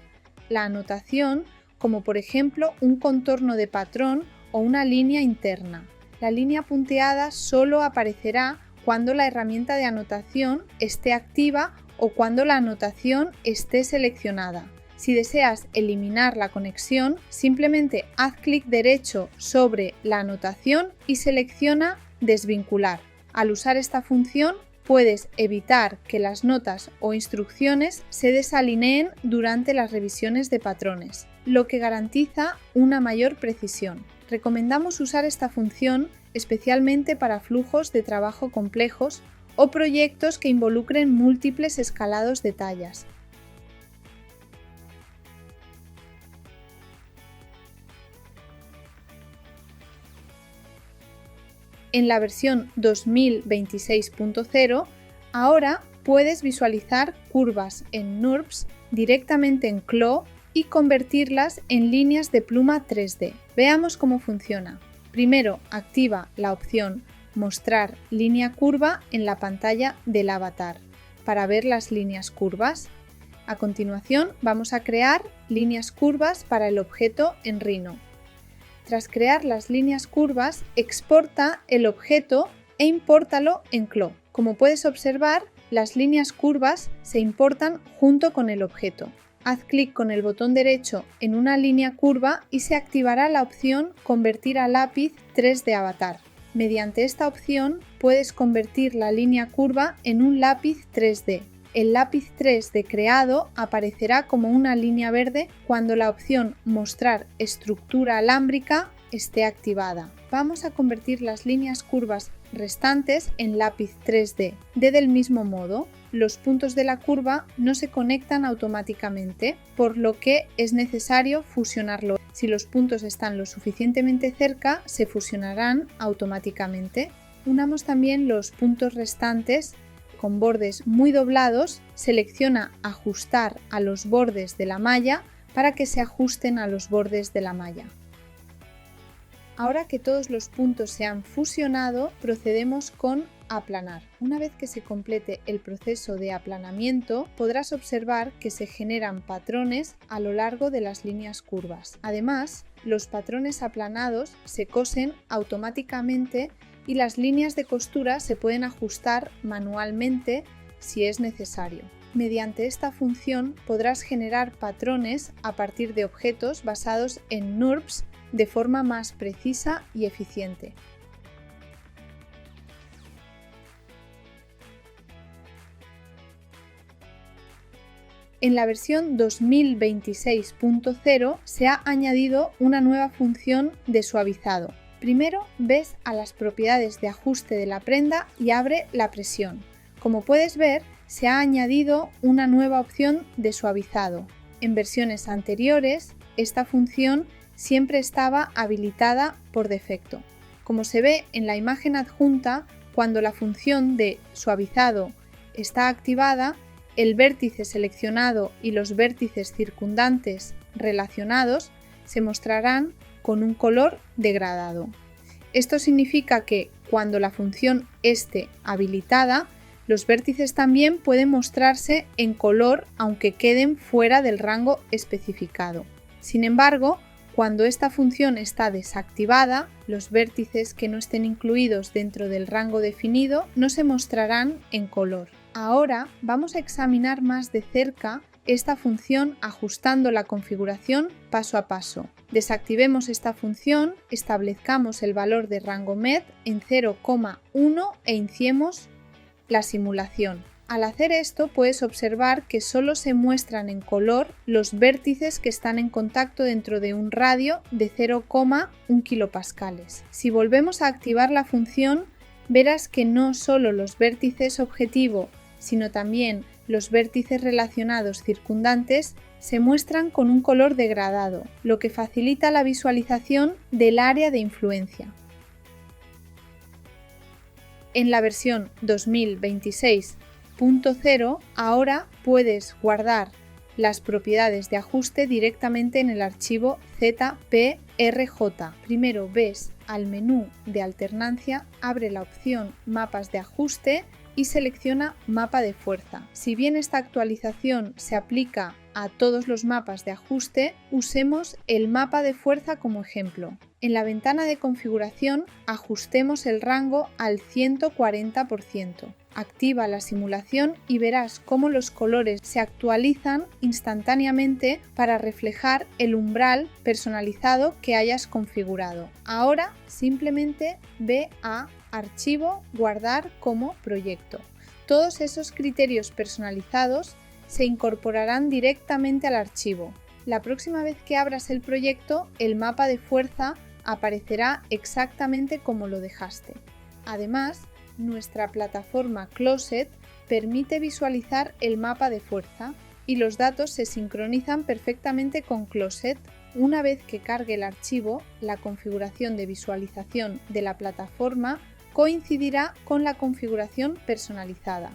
la anotación, como por ejemplo un contorno de patrón o una línea interna. La línea punteada solo aparecerá cuando la herramienta de anotación esté activa o cuando la anotación esté seleccionada. Si deseas eliminar la conexión, simplemente haz clic derecho sobre la anotación y selecciona Desvincular. Al usar esta función, puedes evitar que las notas o instrucciones se desalineen durante las revisiones de patrones, lo que garantiza una mayor precisión. Recomendamos usar esta función especialmente para flujos de trabajo complejos o proyectos que involucren múltiples escalados de tallas. En la versión 2026.0, ahora puedes visualizar curvas en NURBS directamente en CLO y convertirlas en líneas de pluma 3D. Veamos cómo funciona. Primero, activa la opción Mostrar línea curva en la pantalla del avatar para ver las líneas curvas. A continuación, vamos a crear líneas curvas para el objeto en Rhino. Tras crear las líneas curvas, exporta el objeto e impórtalo en CLO. Como puedes observar, las líneas curvas se importan junto con el objeto. haz clic con el botón derecho en una línea curva y se activará la opción Convertir a lápiz 3D Avatar. Mediante esta opción puedes convertir la línea curva en un lápiz 3D. El lápiz 3D creado aparecerá como una línea verde cuando la opción Mostrar estructura alámbrica esté activada. Vamos a convertir las líneas curvas restantes en lápiz 3D. Del mismo modo, los puntos de la curva no se conectan automáticamente, por lo que es necesario fusionarlo. Si los puntos están lo suficientemente cerca, se fusionarán automáticamente. Unamos también los puntos restantes con bordes muy doblados. Selecciona Ajustar a los bordes de la malla para que se ajusten a los bordes de la malla. Ahora que todos los puntos se han fusionado, procedemos con aplanar. Una vez que se complete el proceso de aplanamiento, podrás observar que se generan patrones a lo largo de las líneas curvas. Además, los patrones aplanados se cosen automáticamente y las líneas de costura se pueden ajustar manualmente si es necesario. Mediante esta función podrás generar patrones a partir de objetos basados en NURBS de forma más precisa y eficiente. En la versión 2026.0 se ha añadido una nueva función de suavizado. Primero ves a las propiedades de ajuste de la prenda y abre la presión. Como puedes ver, se ha añadido una nueva opción de suavizado. En versiones anteriores, esta función siempre estaba habilitada por defecto. Como se ve en la imagen adjunta, cuando la función de suavizado está activada, el vértice seleccionado y los vértices circundantes relacionados se mostrarán con un color degradado. Esto significa que cuando la función esté habilitada, los vértices también pueden mostrarse en color aunque queden fuera del rango especificado. Sin embargo, cuando esta función está desactivada, los vértices que no estén incluidos dentro del rango definido no se mostrarán en color. Ahora vamos a examinar más de cerca esta función ajustando la configuración paso a paso. Desactivemos esta función, establezcamos el valor de rango MED en 0,1 e iniciemos la simulación. Al hacer esto puedes observar que solo se muestran en color los vértices que están en contacto dentro de un radio de 0,1 kilopascales. Si volvemos a activar la función, verás que no solo los vértices objetivo, sino también los vértices relacionados circundantes se muestran con un color degradado, lo que facilita la visualización del área de influencia. En la versión 2026.0 ahora puedes guardar las propiedades de ajuste directamente en el archivo ZPRJ. Primero ves al menú de alternancia, abre la opción Mapas de ajuste y selecciona Mapa de fuerza. Si bien esta actualización se aplica a todos los mapas de ajuste, usemos el mapa de fuerza como ejemplo. En la ventana de configuración ajustemos el rango al 140%. Activa la simulación y verás cómo los colores se actualizan instantáneamente para reflejar el umbral personalizado que hayas configurado. Ahora simplemente ve a Archivo, Guardar como proyecto. Todos esos criterios personalizados se incorporarán directamente al archivo. La próxima vez que abras el proyecto, el mapa de fuerza aparecerá exactamente como lo dejaste. Además, nuestra plataforma Closet permite visualizar el mapa de fuerza y los datos se sincronizan perfectamente con Closet. Una vez que cargue el archivo, la configuración de visualización de la plataforma coincidirá con la configuración personalizada.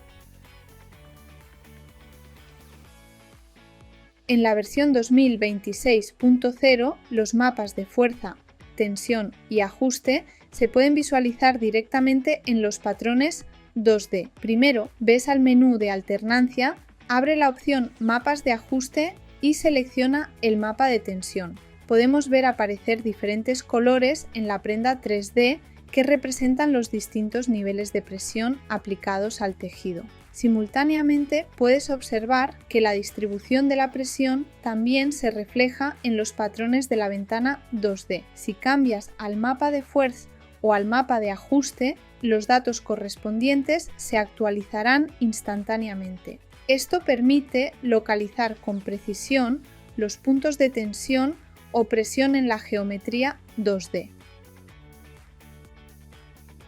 En la versión 2026.0, los mapas de fuerza, tensión y ajuste se pueden visualizar directamente en los patrones 2D. Primero, ves al menú de alternancia, abre la opción Mapas de ajuste y selecciona el mapa de tensión. Podemos ver aparecer diferentes colores en la prenda 3D que representan los distintos niveles de presión aplicados al tejido. Simultáneamente puedes observar que la distribución de la presión también se refleja en los patrones de la ventana 2D. Si cambias al mapa de fuerza o al mapa de ajuste, los datos correspondientes se actualizarán instantáneamente. Esto permite localizar con precisión los puntos de tensión o presión en la geometría 2D.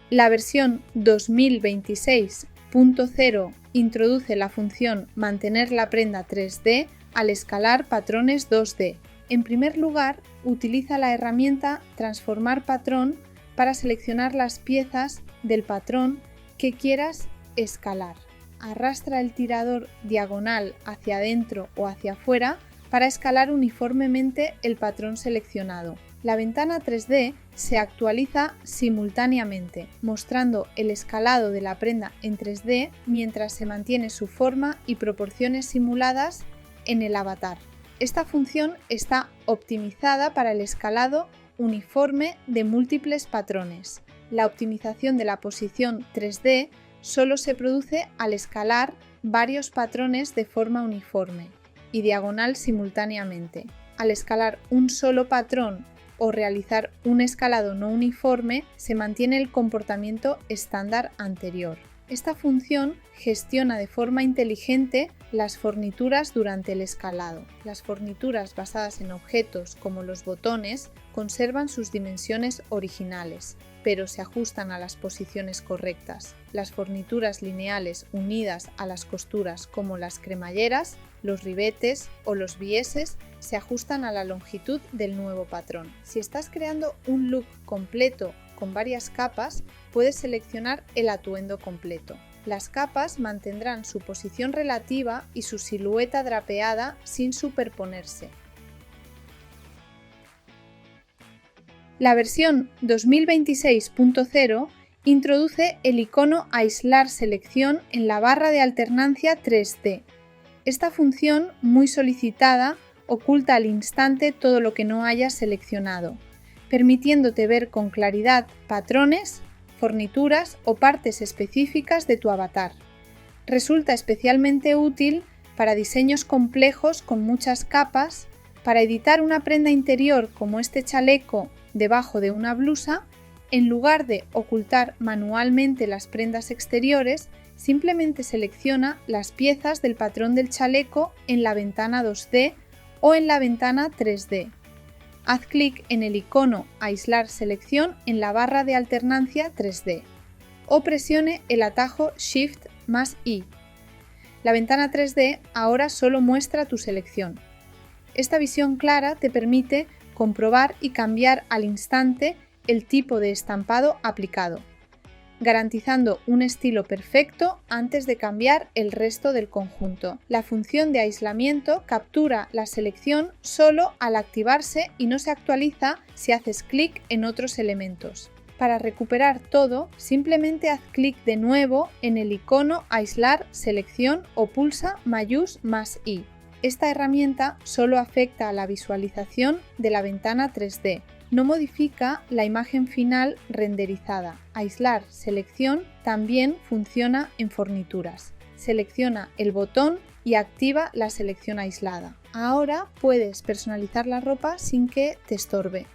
La versión 2026.0 introduce la función mantener la prenda 3D al escalar patrones 2D. En primer lugar, utiliza la herramienta transformar patrón para seleccionar las piezas del patrón que quieras escalar. Arrastra el tirador diagonal hacia adentro o hacia afuera para escalar uniformemente el patrón seleccionado. La ventana 3D se actualiza simultáneamente, mostrando el escalado de la prenda en 3D mientras se mantiene su forma y proporciones simuladas en el avatar. Esta función está optimizada para el escalado uniforme de múltiples patrones. La optimización de la posición 3D solo se produce al escalar varios patrones de forma uniforme y diagonal simultáneamente. Al escalar un solo patrón o realizar un escalado no uniforme, se mantiene el comportamiento estándar anterior. Esta función gestiona de forma inteligente las fornituras durante el escalado. Las fornituras basadas en objetos como los botones conservan sus dimensiones originales, pero se ajustan a las posiciones correctas. Las fornituras lineales unidas a las costuras como las cremalleras, los ribetes o los bieses se ajustan a la longitud del nuevo patrón. Si estás creando un look completo con varias capas, puedes seleccionar el atuendo completo. Las capas mantendrán su posición relativa y su silueta drapeada sin superponerse. La versión 2026.0 introduce el icono Aislar selección en la barra de alternancia 3D. Esta función, muy solicitada, oculta al instante todo lo que no hayas seleccionado, permitiéndote ver con claridad patrones, fornituras o partes específicas de tu avatar. Resulta especialmente útil para diseños complejos con muchas capas, para editar una prenda interior como este chaleco debajo de una blusa. En lugar de ocultar manualmente las prendas exteriores, simplemente selecciona las piezas del patrón del chaleco en la ventana 2D o en la ventana 3D. Haz clic en el icono Aislar selección en la barra de alternancia 3D o presione el atajo Shift más I. La ventana 3D ahora solo muestra tu selección. Esta visión clara te permite comprobar y cambiar al instante el tipo de estampado aplicado, garantizando un estilo perfecto antes de cambiar el resto del conjunto. La función de aislamiento captura la selección solo al activarse y no se actualiza si haces clic en otros elementos. Para recuperar todo, simplemente haz clic de nuevo en el icono Aislar selección o pulsa mayús más I. Esta herramienta solo afecta a la visualización de la ventana 3D. No modifica la imagen final renderizada. Aislar selección también funciona en fornituras. Selecciona el botón y activa la selección aislada. Ahora puedes personalizar la ropa sin que te estorbe.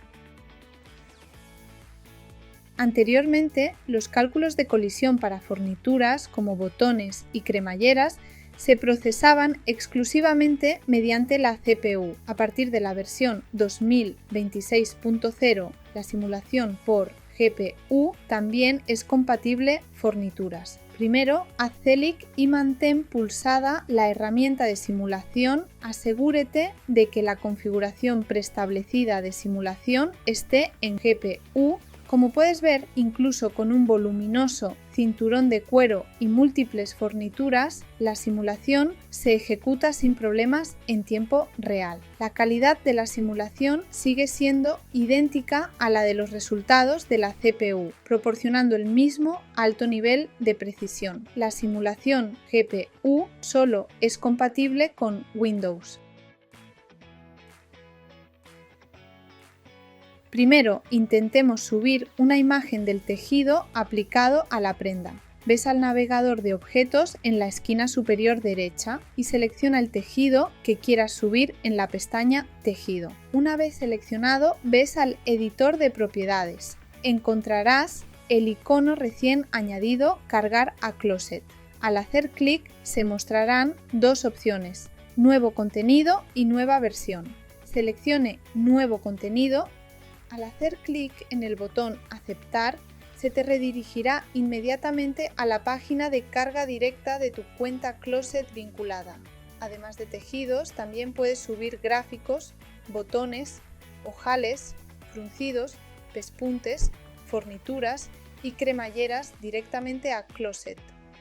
Anteriormente, los cálculos de colisión para fornituras como botones y cremalleras se procesaban exclusivamente mediante la CPU. A partir de la versión 2026.0, la simulación por GPU también es compatible fornituras. Primero, haz clic y mantén pulsada la herramienta de simulación. Asegúrate de que la configuración preestablecida de simulación esté en GPU. Como puedes ver, incluso con un voluminoso cinturón de cuero y múltiples fornituras, la simulación se ejecuta sin problemas en tiempo real. La calidad de la simulación sigue siendo idéntica a la de los resultados de la CPU, proporcionando el mismo alto nivel de precisión. La simulación GPU solo es compatible con Windows. Primero, intentemos subir una imagen del tejido aplicado a la prenda. ves al navegador de objetos en la esquina superior derecha y selecciona el tejido que quieras subir en la pestaña Tejido. Una vez seleccionado, ves al editor de propiedades. Encontrarás el icono recién añadido Cargar a Closet. Al hacer clic se mostrarán dos opciones, Nuevo contenido y Nueva versión. Seleccione Nuevo contenido. Al hacer clic en el botón Aceptar, se te redirigirá inmediatamente a la página de carga directa de tu cuenta Closet vinculada. Además de tejidos, también puedes subir gráficos, botones, ojales, fruncidos, pespuntes, fornituras y cremalleras directamente a Closet.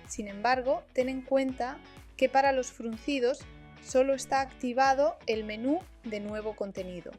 Sin embargo, ten en cuenta que para los fruncidos solo está activado el menú de Nuevo contenido.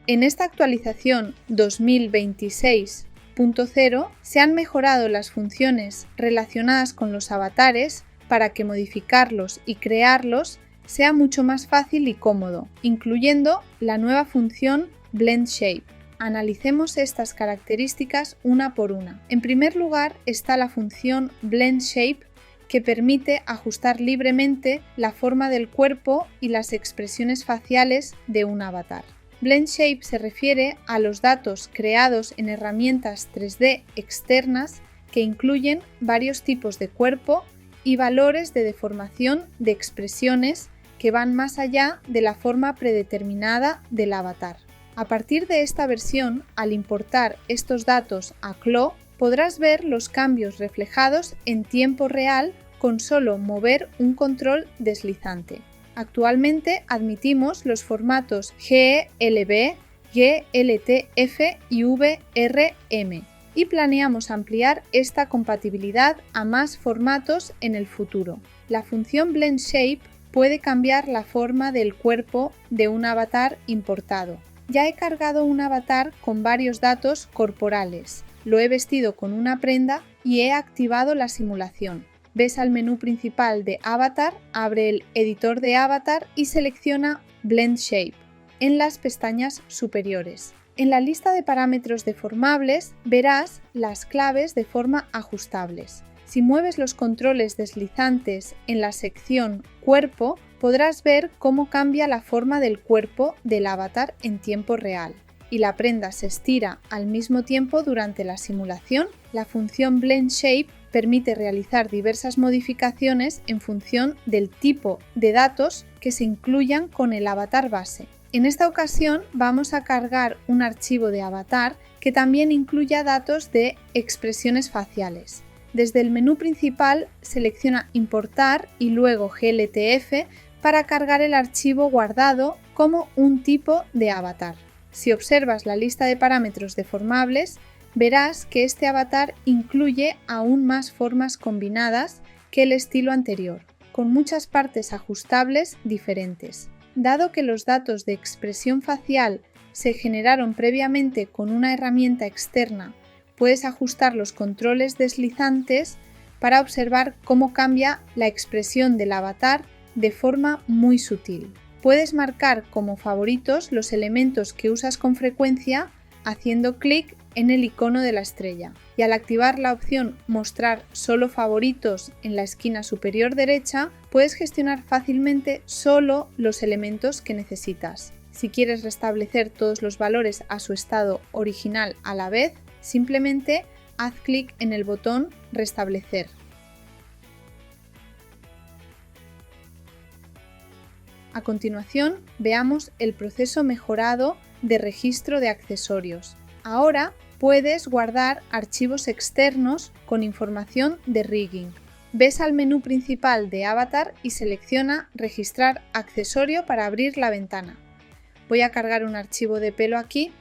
En esta actualización 2026.0 se han mejorado las funciones relacionadas con los avatares para que modificarlos y crearlos sea mucho más fácil y cómodo, incluyendo la nueva función Blend Shape. Analicemos estas características una por una. En primer lugar está la función Blend Shape, que permite ajustar libremente la forma del cuerpo y las expresiones faciales de un avatar. Blend Shape se refiere a los datos creados en herramientas 3D externas que incluyen varios tipos de cuerpo y valores de deformación de expresiones que van más allá de la forma predeterminada del avatar. A partir de esta versión, al importar estos datos a Clo, podrás ver los cambios reflejados en tiempo real con solo mover un control deslizante. Actualmente admitimos los formatos GLB, GLTF y VRM y planeamos ampliar esta compatibilidad a más formatos en el futuro. La función Blend Shape puede cambiar la forma del cuerpo de un avatar importado. Ya he cargado un avatar con varios datos corporales, lo he vestido con una prenda y he activado la simulación. Ves al menú principal de Avatar, abre el editor de Avatar y selecciona Blend Shape en las pestañas superiores. En la lista de parámetros deformables verás las claves de forma ajustables. Si mueves los controles deslizantes en la sección Cuerpo, podrás ver cómo cambia la forma del cuerpo del avatar en tiempo real y la prenda se estira al mismo tiempo durante la simulación. La función Blend Shape permite realizar diversas modificaciones en función del tipo de datos que se incluyan con el avatar base. En esta ocasión vamos a cargar un archivo de avatar que también incluya datos de expresiones faciales. Desde el menú principal selecciona Importar y luego GLTF para cargar el archivo guardado como un tipo de avatar. Si observas la lista de parámetros deformables, verás que este avatar incluye aún más formas combinadas que el estilo anterior, con muchas partes ajustables diferentes. Dado que los datos de expresión facial se generaron previamente con una herramienta externa, puedes ajustar los controles deslizantes para observar cómo cambia la expresión del avatar de forma muy sutil. Puedes marcar como favoritos los elementos que usas con frecuencia haciendo clic en el icono de la estrella y al activar la opción Mostrar solo favoritos en la esquina superior derecha puedes gestionar fácilmente solo los elementos que necesitas. Si quieres restablecer todos los valores a su estado original a la vez, simplemente haz clic en el botón Restablecer. A continuación, veamos el proceso mejorado de registro de accesorios. Ahora puedes guardar archivos externos con información de rigging. Ves al menú principal de Avatar y selecciona Registrar accesorio para abrir la ventana. Voy a cargar un archivo de pelo aquí.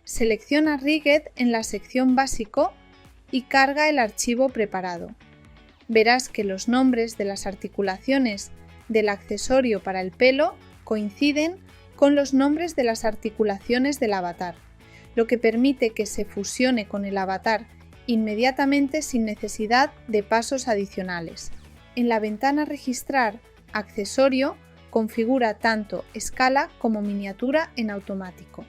Selecciona Rigged en la sección Básico y carga el archivo preparado. Verás que los nombres de las articulaciones del accesorio para el pelo coinciden con los nombres de las articulaciones del avatar, lo que permite que se fusione con el avatar inmediatamente sin necesidad de pasos adicionales. En la ventana Registrar accesorio configura tanto escala como miniatura en automático.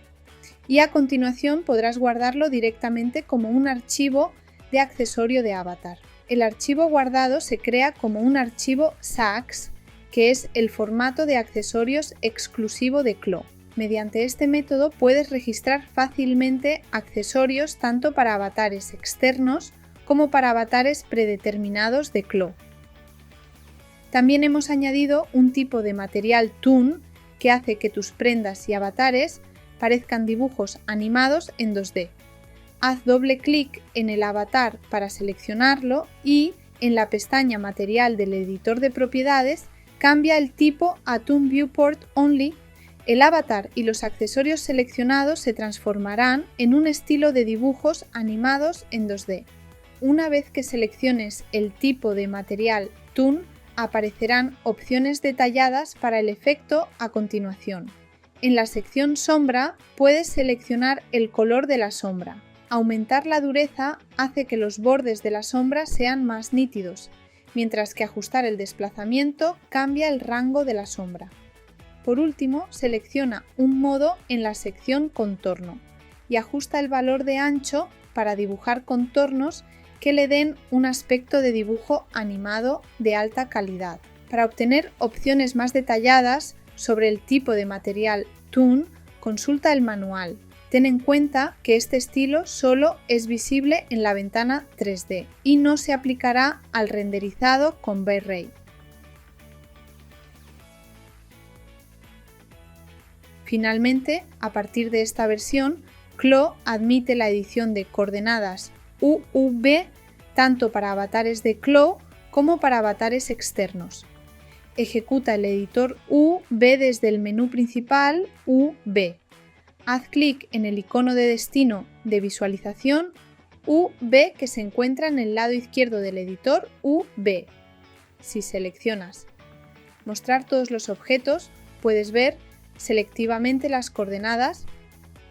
y a continuación podrás guardarlo directamente como un archivo de accesorio de avatar. El archivo guardado se crea como un archivo SAX, que es el formato de accesorios exclusivo de Clo. Mediante este método puedes registrar fácilmente accesorios tanto para avatares externos como para avatares predeterminados de Clo. También hemos añadido un tipo de material Toon que hace que tus prendas y avatares parezcan dibujos animados en 2D. Haz doble clic en el avatar para seleccionarlo y en la pestaña Material del editor de propiedades cambia el tipo a Toon Viewport Only. El avatar y los accesorios seleccionados se transformarán en un estilo de dibujos animados en 2D. Una vez que selecciones el tipo de material Toon, aparecerán opciones detalladas para el efecto a continuación. En la sección Sombra puedes seleccionar el color de la sombra. Aumentar la dureza hace que los bordes de la sombra sean más nítidos, mientras que ajustar el desplazamiento cambia el rango de la sombra. Por último, selecciona un modo en la sección Contorno y ajusta el valor de ancho para dibujar contornos que le den un aspecto de dibujo animado de alta calidad. Para obtener opciones más detalladas sobre el tipo de material Toon, consulta el manual. Ten en cuenta que este estilo solo es visible en la ventana 3D y no se aplicará al renderizado con V-Ray. Finalmente, a partir de esta versión, Clo admite la edición de coordenadas UV tanto para avatares de Clo como para avatares externos. Ejecuta el editor UV desde el menú principal UV. Haz clic en el icono de destino de visualización UV que se encuentra en el lado izquierdo del editor UV. Si seleccionas Mostrar todos los objetos, puedes ver selectivamente las coordenadas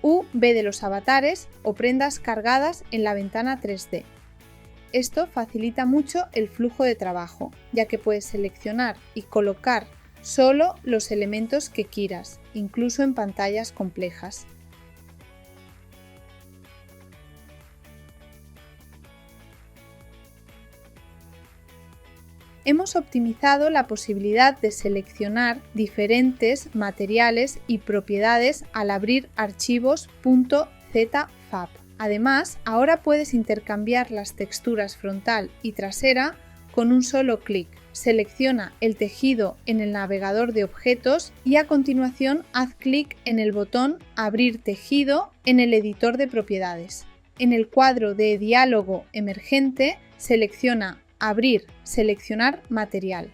UV de los avatares o prendas cargadas en la ventana 3D. Esto facilita mucho el flujo de trabajo, ya que puedes seleccionar y colocar solo los elementos que quieras, incluso en pantallas complejas. Hemos optimizado la posibilidad de seleccionar diferentes materiales y propiedades al abrir archivos .zfab. Además, ahora puedes intercambiar las texturas frontal y trasera con un solo clic. Selecciona el tejido en el navegador de objetos y a continuación haz clic en el botón Abrir tejido en el editor de propiedades. En el cuadro de diálogo emergente, selecciona Abrir, seleccionar material.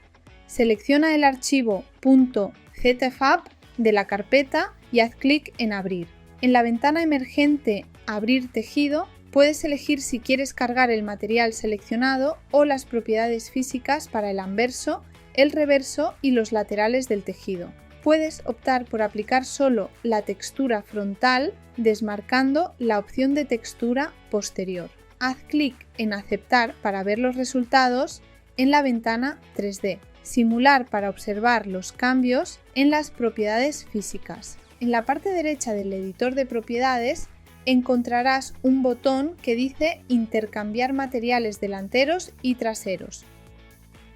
Selecciona el archivo .zfab de la carpeta y haz clic en Abrir. En la ventana emergente Abrir tejido, puedes elegir si quieres cargar el material seleccionado o las propiedades físicas para el anverso, el reverso y los laterales del tejido. Puedes optar por aplicar solo la textura frontal, desmarcando la opción de textura posterior. Haz clic en Aceptar para ver los resultados en la ventana 3D. Simular para observar los cambios en las propiedades físicas. En la parte derecha del editor de propiedades encontrarás un botón que dice Intercambiar materiales delanteros y traseros.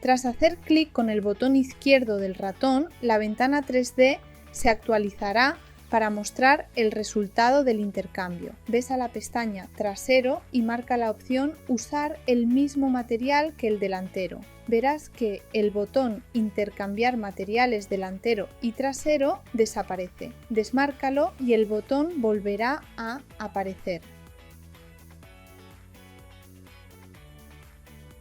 Tras hacer clic con el botón izquierdo del ratón, la ventana 3D se actualizará para mostrar el resultado del intercambio. Ves a la pestaña Trasero y marca la opción Usar el mismo material que el delantero. Verás que el botón Intercambiar materiales delantero y trasero desaparece. Desmárcalo y el botón volverá a aparecer.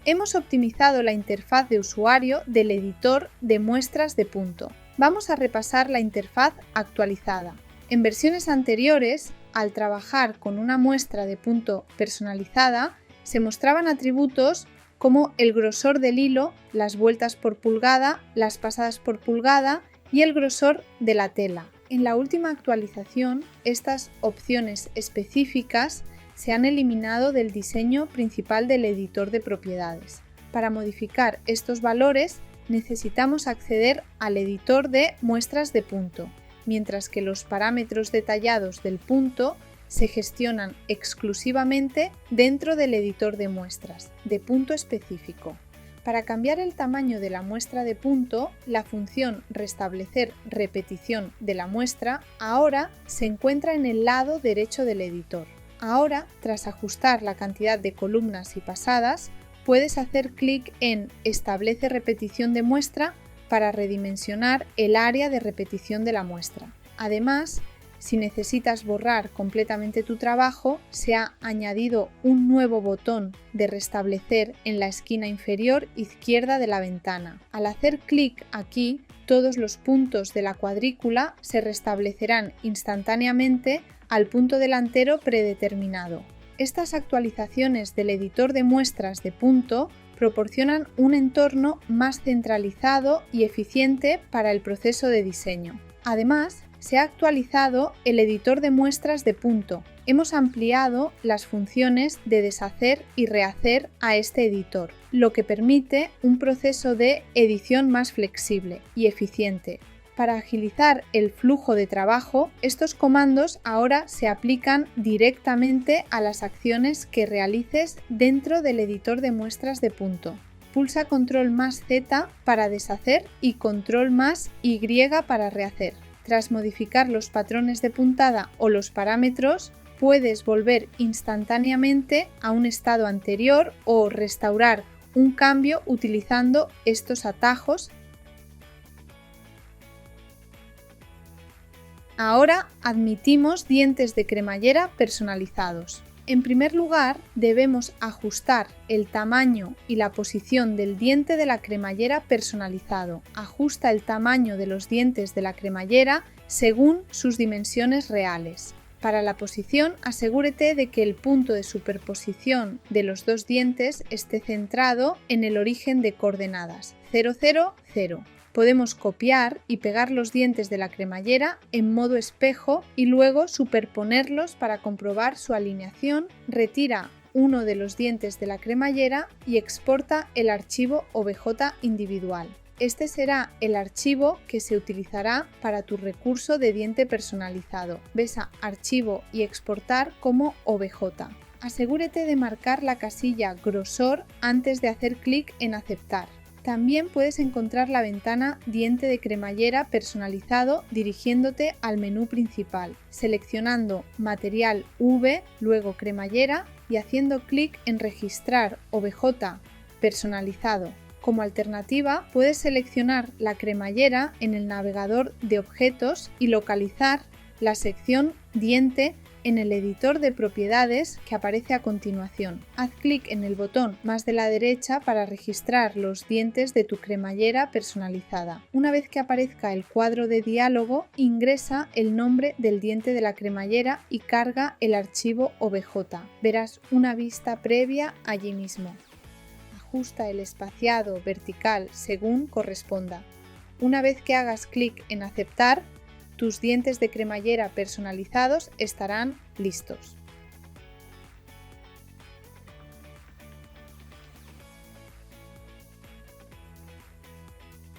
Hemos optimizado la interfaz de usuario del editor de muestras de punto. Vamos a repasar la interfaz actualizada. En versiones anteriores, al trabajar con una muestra de punto personalizada, se mostraban atributos como el grosor del hilo, las vueltas por pulgada, las pasadas por pulgada y el grosor de la tela. En la última actualización, estas opciones específicas se han eliminado del diseño principal del editor de propiedades. Para modificar estos valores, necesitamos acceder al editor de muestras de punto. mientras que los parámetros detallados del punto se gestionan exclusivamente dentro del editor de muestras, de punto específico. Para cambiar el tamaño de la muestra de punto, la función restablecer repetición de la muestra ahora se encuentra en el lado derecho del editor. Ahora, tras ajustar la cantidad de columnas y pasadas, puedes hacer clic en Establece repetición de muestra para redimensionar el área de repetición de la muestra. Además, si necesitas borrar completamente tu trabajo, se ha añadido un nuevo botón de restablecer en la esquina inferior izquierda de la ventana. Al hacer clic aquí, todos los puntos de la cuadrícula se restablecerán instantáneamente al punto delantero predeterminado. Estas actualizaciones del editor de muestras de punto proporcionan un entorno más centralizado y eficiente para el proceso de diseño. Además, se ha actualizado el editor de muestras de punto. Hemos ampliado las funciones de deshacer y rehacer a este editor, lo que permite un proceso de edición más flexible y eficiente. Para agilizar el flujo de trabajo, estos comandos ahora se aplican directamente a las acciones que realices dentro del editor de muestras de punto. Pulsa Control más Z para deshacer y Control más Y para rehacer. Tras modificar los patrones de puntada o los parámetros, puedes volver instantáneamente a un estado anterior o restaurar un cambio utilizando estos atajos. Ahora admitimos dientes de cremallera personalizados. En primer lugar, debemos ajustar el tamaño y la posición del diente de la cremallera personalizado. Ajusta el tamaño de los dientes de la cremallera según sus dimensiones reales. Para la posición, asegúrate de que el punto de superposición de los dos dientes esté centrado en el origen de coordenadas 0, 0, 0. Podemos copiar y pegar los dientes de la cremallera en modo espejo y luego superponerlos para comprobar su alineación. Retira uno de los dientes de la cremallera y exporta el archivo OBJ individual. Este será el archivo que se utilizará para tu recurso de diente personalizado. Ves a Archivo y Exportar como OBJ. Asegúrate de marcar la casilla Grosor antes de hacer clic en Aceptar. También puedes encontrar la ventana Diente de cremallera personalizado dirigiéndote al menú principal, seleccionando Material V, luego cremallera y haciendo clic en Registrar OBJ personalizado. Como alternativa, puedes seleccionar la cremallera en el navegador de objetos y localizar la sección Diente en el editor de propiedades que aparece a continuación. Haz clic en el botón más de la derecha para registrar los dientes de tu cremallera personalizada. Una vez que aparezca el cuadro de diálogo, ingresa el nombre del diente de la cremallera y carga el archivo OBJ. Verás una vista previa allí mismo. Ajusta el espaciado vertical según corresponda. Una vez que hagas clic en Aceptar, tus dientes de cremallera personalizados estarán listos.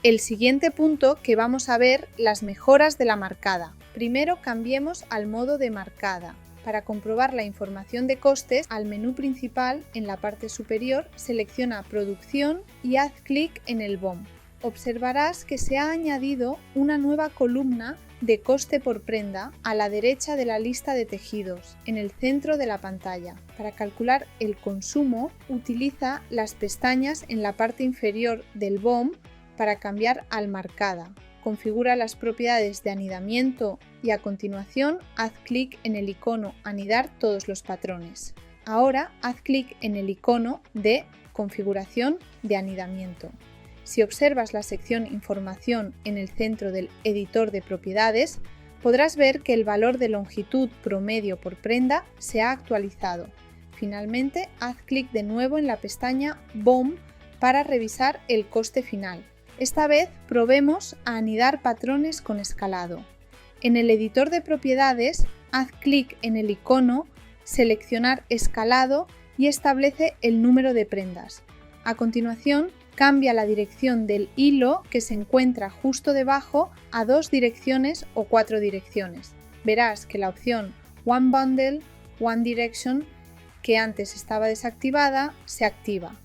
El siguiente punto que vamos a ver las mejoras de la marcada. Primero cambiemos al modo de marcada. Para comprobar la información de costes, al menú principal en la parte superior selecciona Producción y haz clic en el BOM. Observarás que se ha añadido una nueva columna de coste por prenda a la derecha de la lista de tejidos, en el centro de la pantalla. Para calcular el consumo, utiliza las pestañas en la parte inferior del BOM para cambiar al marcada. Configura las propiedades de anidamiento y a continuación haz clic en el icono Anidar todos los patrones. Ahora haz clic en el icono de Configuración de anidamiento. Si observas la sección Información en el centro del editor de propiedades, podrás ver que el valor de longitud promedio por prenda se ha actualizado. Finalmente, haz clic de nuevo en la pestaña BOM para revisar el coste final. Esta vez probemos a anidar patrones con escalado. En el editor de propiedades, haz clic en el icono Seleccionar escalado y establece el número de prendas. A continuación, cambia la dirección del hilo que se encuentra justo debajo a 2 direcciones o 4 direcciones. Verás que la opción One Bundle, One Direction, que antes estaba desactivada, se activa.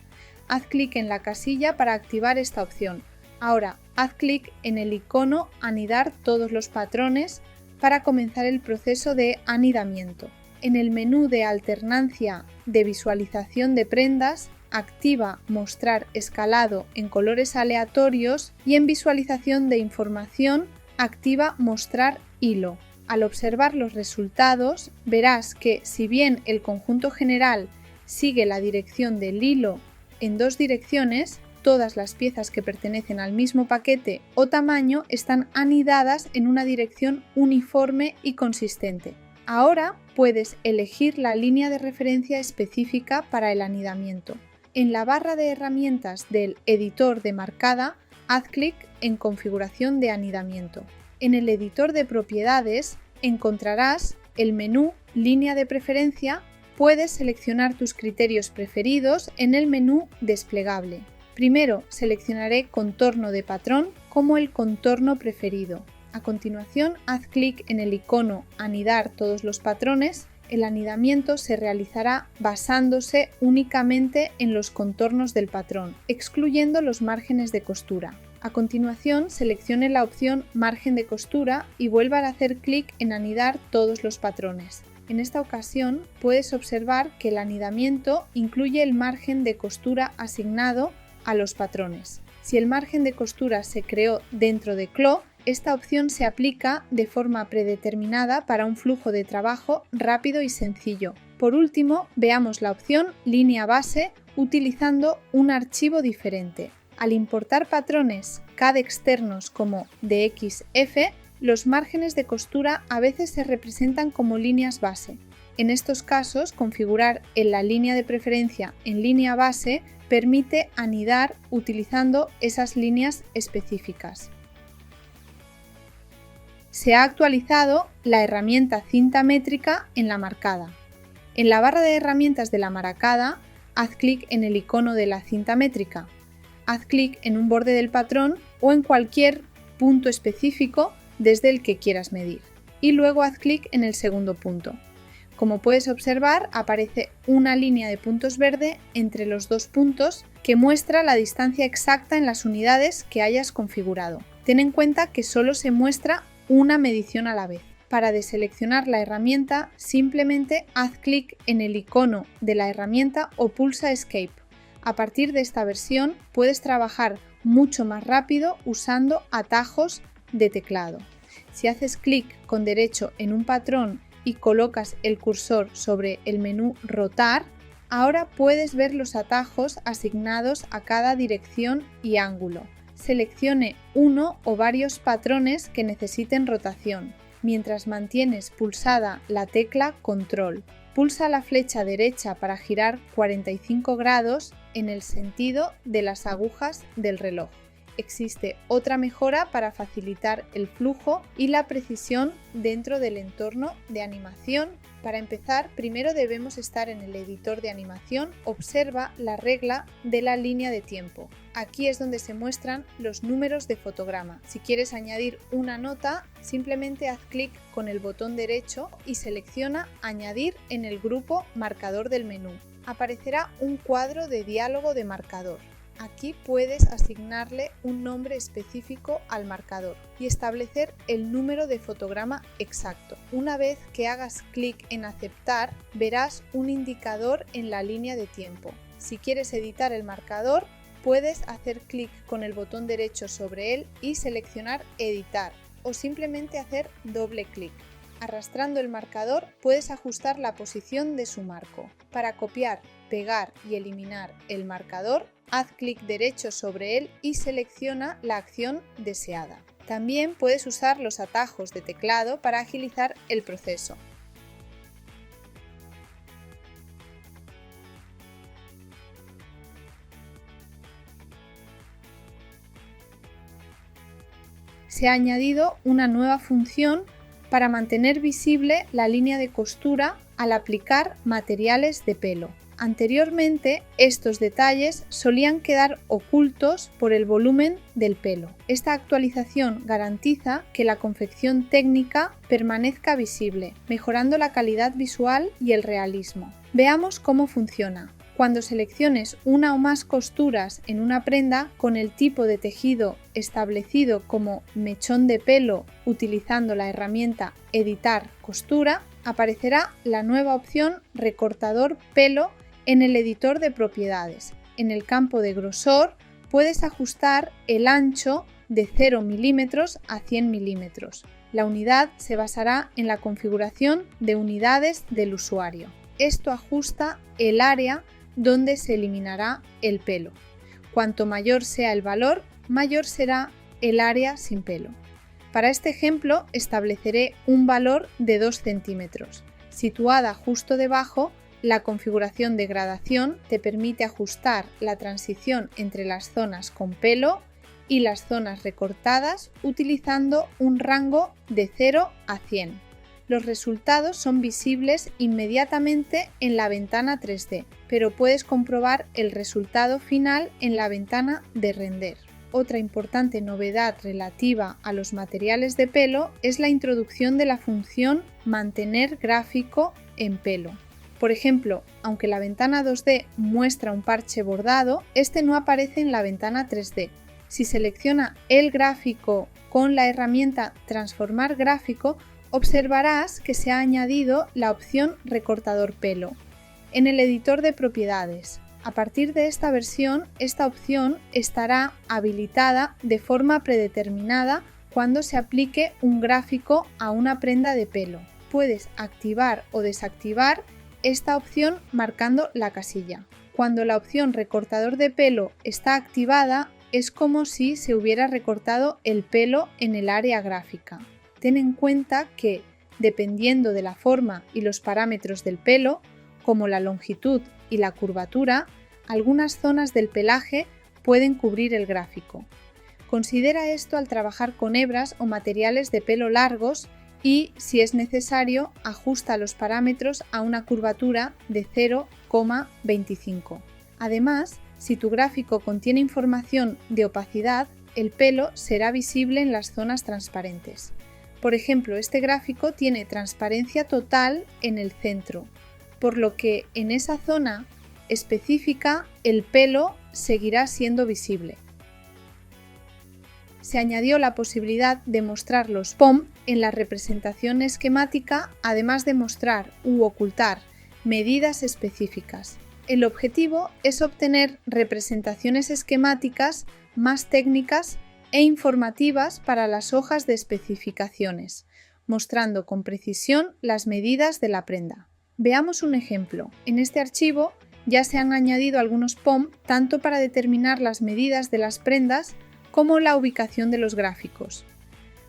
Haz clic en la casilla para activar esta opción. Ahora, haz clic en el icono Anidar todos los patrones para comenzar el proceso de anidamiento. En el menú de alternancia de visualización de prendas, activa Mostrar escalado en colores aleatorios y en visualización de información, activa Mostrar hilo. Al observar los resultados, verás que si bien el conjunto general sigue la dirección del hilo en 2 direcciones, todas las piezas que pertenecen al mismo paquete o tamaño están anidadas en una dirección uniforme y consistente. Ahora puedes elegir la línea de referencia específica para el anidamiento. En la barra de herramientas del editor de marcada, haz clic en Configuración de anidamiento. En el editor de propiedades encontrarás el menú Línea de preferencia. Puedes seleccionar tus criterios preferidos en el menú Desplegable. Primero seleccionaré Contorno de patrón como el contorno preferido. A continuación, haz clic en el icono Anidar todos los patrones. El anidamiento se realizará basándose únicamente en los contornos del patrón, excluyendo los márgenes de costura. A continuación, seleccione la opción Margen de costura y vuelva a hacer clic en Anidar todos los patrones. En esta ocasión, puedes observar que el anidamiento incluye el margen de costura asignado a los patrones. Si el margen de costura se creó dentro de CLO, esta opción se aplica de forma predeterminada para un flujo de trabajo rápido y sencillo. Por último, veamos la opción Línea base utilizando un archivo diferente. Al importar patrones CAD externos como DXF, los márgenes de costura a veces se representan como líneas base. En estos casos, configurar en la línea de preferencia en línea base permite anidar utilizando esas líneas específicas. Se ha actualizado la herramienta cinta métrica en la marcada. En la barra de herramientas de la marcada, haz clic en el icono de la cinta métrica. Haz clic en un borde del patrón o en cualquier punto específico desde el que quieras medir. Y luego haz clic en el segundo punto. Como puedes observar, aparece una línea de puntos verde entre los 2 puntos que muestra la distancia exacta en las unidades que hayas configurado. Ten en cuenta que solo se muestra una medición a la vez. Para deseleccionar la herramienta, simplemente haz clic en el icono de la herramienta o pulsa Escape. A partir de esta versión puedes trabajar mucho más rápido usando atajos de teclado. Si haces clic con derecho en un patrón y colocas el cursor sobre el menú Rotar, ahora puedes ver los atajos asignados a cada dirección y ángulo. Seleccione uno o varios patrones que necesiten rotación, mientras mantienes pulsada la tecla Control. Pulsa la flecha derecha para girar 45 grados en el sentido de las agujas del reloj. Existe otra mejora para facilitar el flujo y la precisión dentro del entorno de animación. Para empezar, primero debemos estar en el editor de animación. Observa la regla de la línea de tiempo. Aquí es donde se muestran los números de fotograma. Si quieres añadir una nota, simplemente haz clic con el botón derecho y selecciona Añadir en el grupo Marcador del menú. Aparecerá un cuadro de diálogo de marcador. Aquí puedes asignarle un nombre específico al marcador y establecer el número de fotograma exacto. Una vez que hagas clic en Aceptar, verás un indicador en la línea de tiempo. Si quieres editar el marcador, puedes hacer clic con el botón derecho sobre él y seleccionar Editar, o simplemente hacer doble clic. Arrastrando el marcador puedes ajustar la posición de su marco. Para copiar, pegar y eliminar el marcador, haz clic derecho sobre él y selecciona la acción deseada. También puedes usar los atajos de teclado para agilizar el proceso. Se ha añadido una nueva función para mantener visible la línea de costura al aplicar materiales de pelo. Anteriormente, estos detalles solían quedar ocultos por el volumen del pelo. Esta actualización garantiza que la confección técnica permanezca visible, mejorando la calidad visual y el realismo. Veamos cómo funciona. Cuando selecciones una o más costuras en una prenda con el tipo de tejido establecido como mechón de pelo utilizando la herramienta Editar costura, aparecerá la nueva opción Recortador pelo en el editor de propiedades. En el campo de grosor puedes ajustar el ancho de 0 milímetros a 100 milímetros. La unidad se basará en la configuración de unidades del usuario. Esto ajusta el área donde se eliminará el pelo. Cuanto mayor sea el valor, mayor será el área sin pelo. Para este ejemplo estableceré un valor de 2 centímetros. Situada justo debajo, la configuración de gradación te permite ajustar la transición entre las zonas con pelo y las zonas recortadas utilizando un rango de 0 a 100. Los resultados son visibles inmediatamente en la ventana 3D, pero puedes comprobar el resultado final en la ventana de render. Otra importante novedad relativa a los materiales de pelo es la introducción de la función Mantener gráfico en pelo. Por ejemplo, aunque la ventana 2D muestra un parche bordado, este no aparece en la ventana 3D. Si selecciona el gráfico con la herramienta Transformar gráfico, observarás que se ha añadido la opción Recortador pelo en el editor de propiedades. A partir de esta versión, esta opción estará habilitada de forma predeterminada cuando se aplique un gráfico a una prenda de pelo. Puedes activar o desactivar esta opción marcando la casilla. Cuando la opción Recortador de pelo está activada, es como si se hubiera recortado el pelo en el área gráfica. Ten en cuenta que, dependiendo de la forma y los parámetros del pelo, como la longitud y la curvatura, algunas zonas del pelaje pueden cubrir el gráfico. Considera esto al trabajar con hebras o materiales de pelo largos y, si es necesario, ajusta los parámetros a una curvatura de 0,25. Además, si tu gráfico contiene información de opacidad, el pelo será visible en las zonas transparentes. Por ejemplo, este gráfico tiene transparencia total en el centro, por lo que en esa zona específica el pelo seguirá siendo visible. Se añadió la posibilidad de mostrar los POM en la representación esquemática, además de mostrar u ocultar medidas específicas. El objetivo es obtener representaciones esquemáticas más técnicas e informativas para las hojas de especificaciones, mostrando con precisión las medidas de la prenda. Veamos un ejemplo. En este archivo ya se han añadido algunos POM tanto para determinar las medidas de las prendas como la ubicación de los gráficos.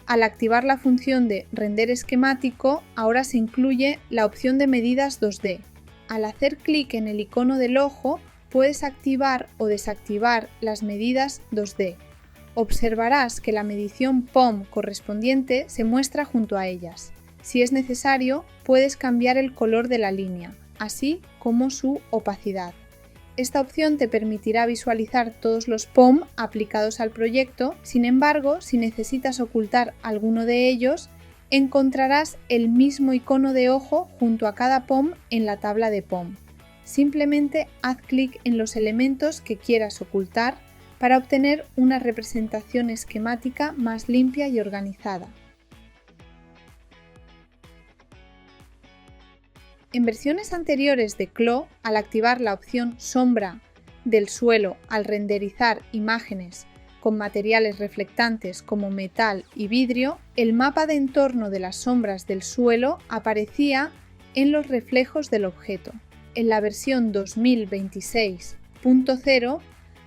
Al activar la función de render esquemático, ahora se incluye la opción de medidas 2D. Al hacer clic en el icono del ojo, puedes activar o desactivar las medidas 2D. Observarás que la medición POM correspondiente se muestra junto a ellas. Si es necesario, puedes cambiar el color de la línea, así como su opacidad. Esta opción te permitirá visualizar todos los POM aplicados al proyecto. Sin embargo, si necesitas ocultar alguno de ellos, encontrarás el mismo icono de ojo junto a cada POM en la tabla de POM. Simplemente haz clic en los elementos que quieras ocultar para obtener una representación esquemática más limpia y organizada. En versiones anteriores de CLO, al activar la opción Sombra del suelo al renderizar imágenes con materiales reflectantes como metal y vidrio, el mapa de entorno de las sombras del suelo aparecía en los reflejos del objeto. En la versión 2026.0,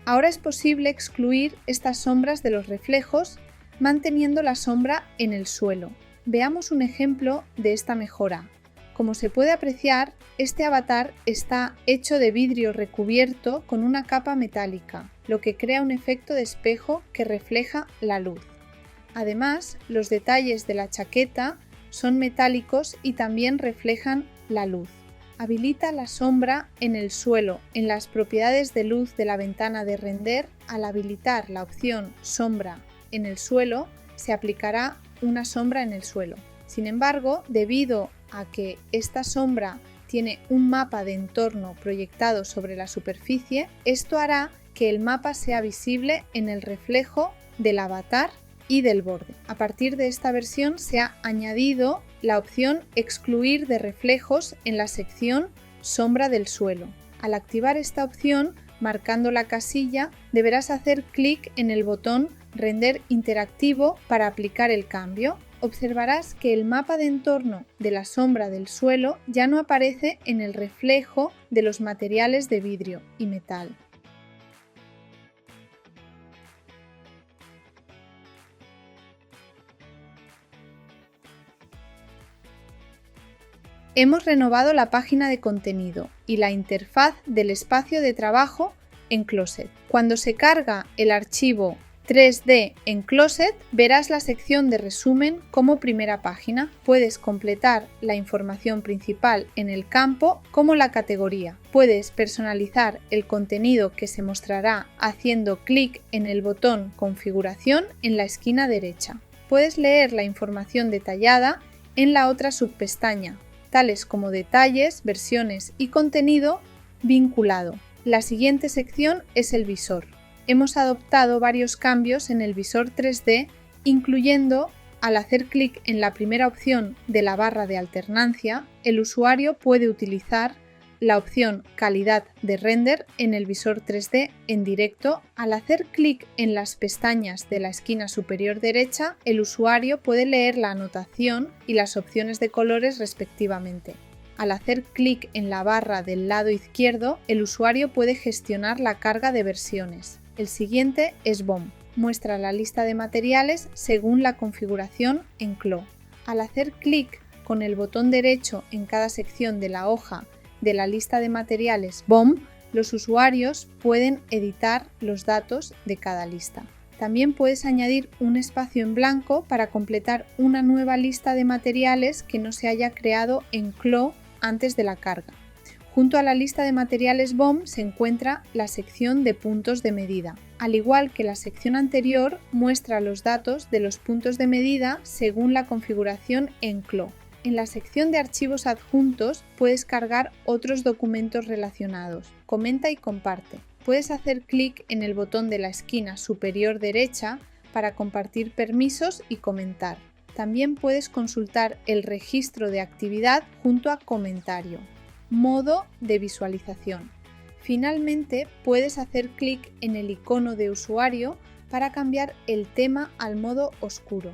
ahora es posible excluir estas sombras de los reflejos manteniendo la sombra en el suelo. Veamos un ejemplo de esta mejora. Como se puede apreciar, este avatar está hecho de vidrio recubierto con una capa metálica, lo que crea un efecto de espejo que refleja la luz. Además, los detalles de la chaqueta son metálicos y también reflejan la luz. Habilita la sombra en el suelo. En las propiedades de luz de la ventana de render, al habilitar la opción sombra en el suelo, se aplicará una sombra en el suelo. Sin embargo, debido a que esta sombra tiene un mapa de entorno proyectado sobre la superficie, esto hará que el mapa sea visible en el reflejo del avatar y del borde. A partir de esta versión se ha añadido la opción excluir de reflejos en la sección sombra del suelo. Al activar esta opción, marcando la casilla, deberás hacer clic en el botón render interactivo para aplicar el cambio. Observarás que el mapa de entorno de la sombra del suelo ya no aparece en el reflejo de los materiales de vidrio y metal. Hemos renovado la página de contenido y la interfaz del espacio de trabajo en Closet. Cuando se carga el archivo 3D en Closet, verás la sección de resumen como primera página. Puedes completar la información principal en el campo como la categoría. Puedes personalizar el contenido que se mostrará haciendo clic en el botón Configuración en la esquina derecha. Puedes leer la información detallada en la otra subpestaña, tales como detalles, versiones y contenido vinculado. La siguiente sección es el visor. Hemos adoptado varios cambios en el visor 3D, incluyendo, al hacer clic en la primera opción de la barra de alternancia, el usuario puede utilizar la opción calidad de render en el visor 3D en directo. Al hacer clic en las pestañas de la esquina superior derecha, el usuario puede leer la anotación y las opciones de colores respectivamente. Al hacer clic en la barra del lado izquierdo, el usuario puede gestionar la carga de versiones. El siguiente es BOM. Muestra la lista de materiales según la configuración en CLO. Al hacer clic con el botón derecho en cada sección de la hoja de la lista de materiales BOM, los usuarios pueden editar los datos de cada lista. También puedes añadir un espacio en blanco para completar una nueva lista de materiales que no se haya creado en CLO antes de la carga. Junto a la lista de materiales BOM se encuentra la sección de puntos de medida. Al igual que la sección anterior, muestra los datos de los puntos de medida según la configuración en CLO. En la sección de archivos adjuntos puedes cargar otros documentos relacionados. Comenta y comparte. Puedes hacer clic en el botón de la esquina superior derecha para compartir permisos y comentar. También puedes consultar el registro de actividad junto a comentario. Modo de visualización. Finalmente, puedes hacer clic en el icono de usuario para cambiar el tema al modo oscuro.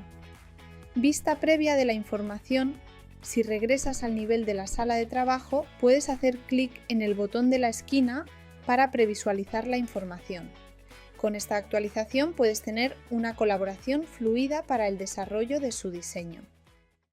Vista previa de la información. Si regresas al nivel de la sala de trabajo, puedes hacer clic en el botón de la esquina para previsualizar la información. Con esta actualización puedes tener una colaboración fluida para el desarrollo de su diseño.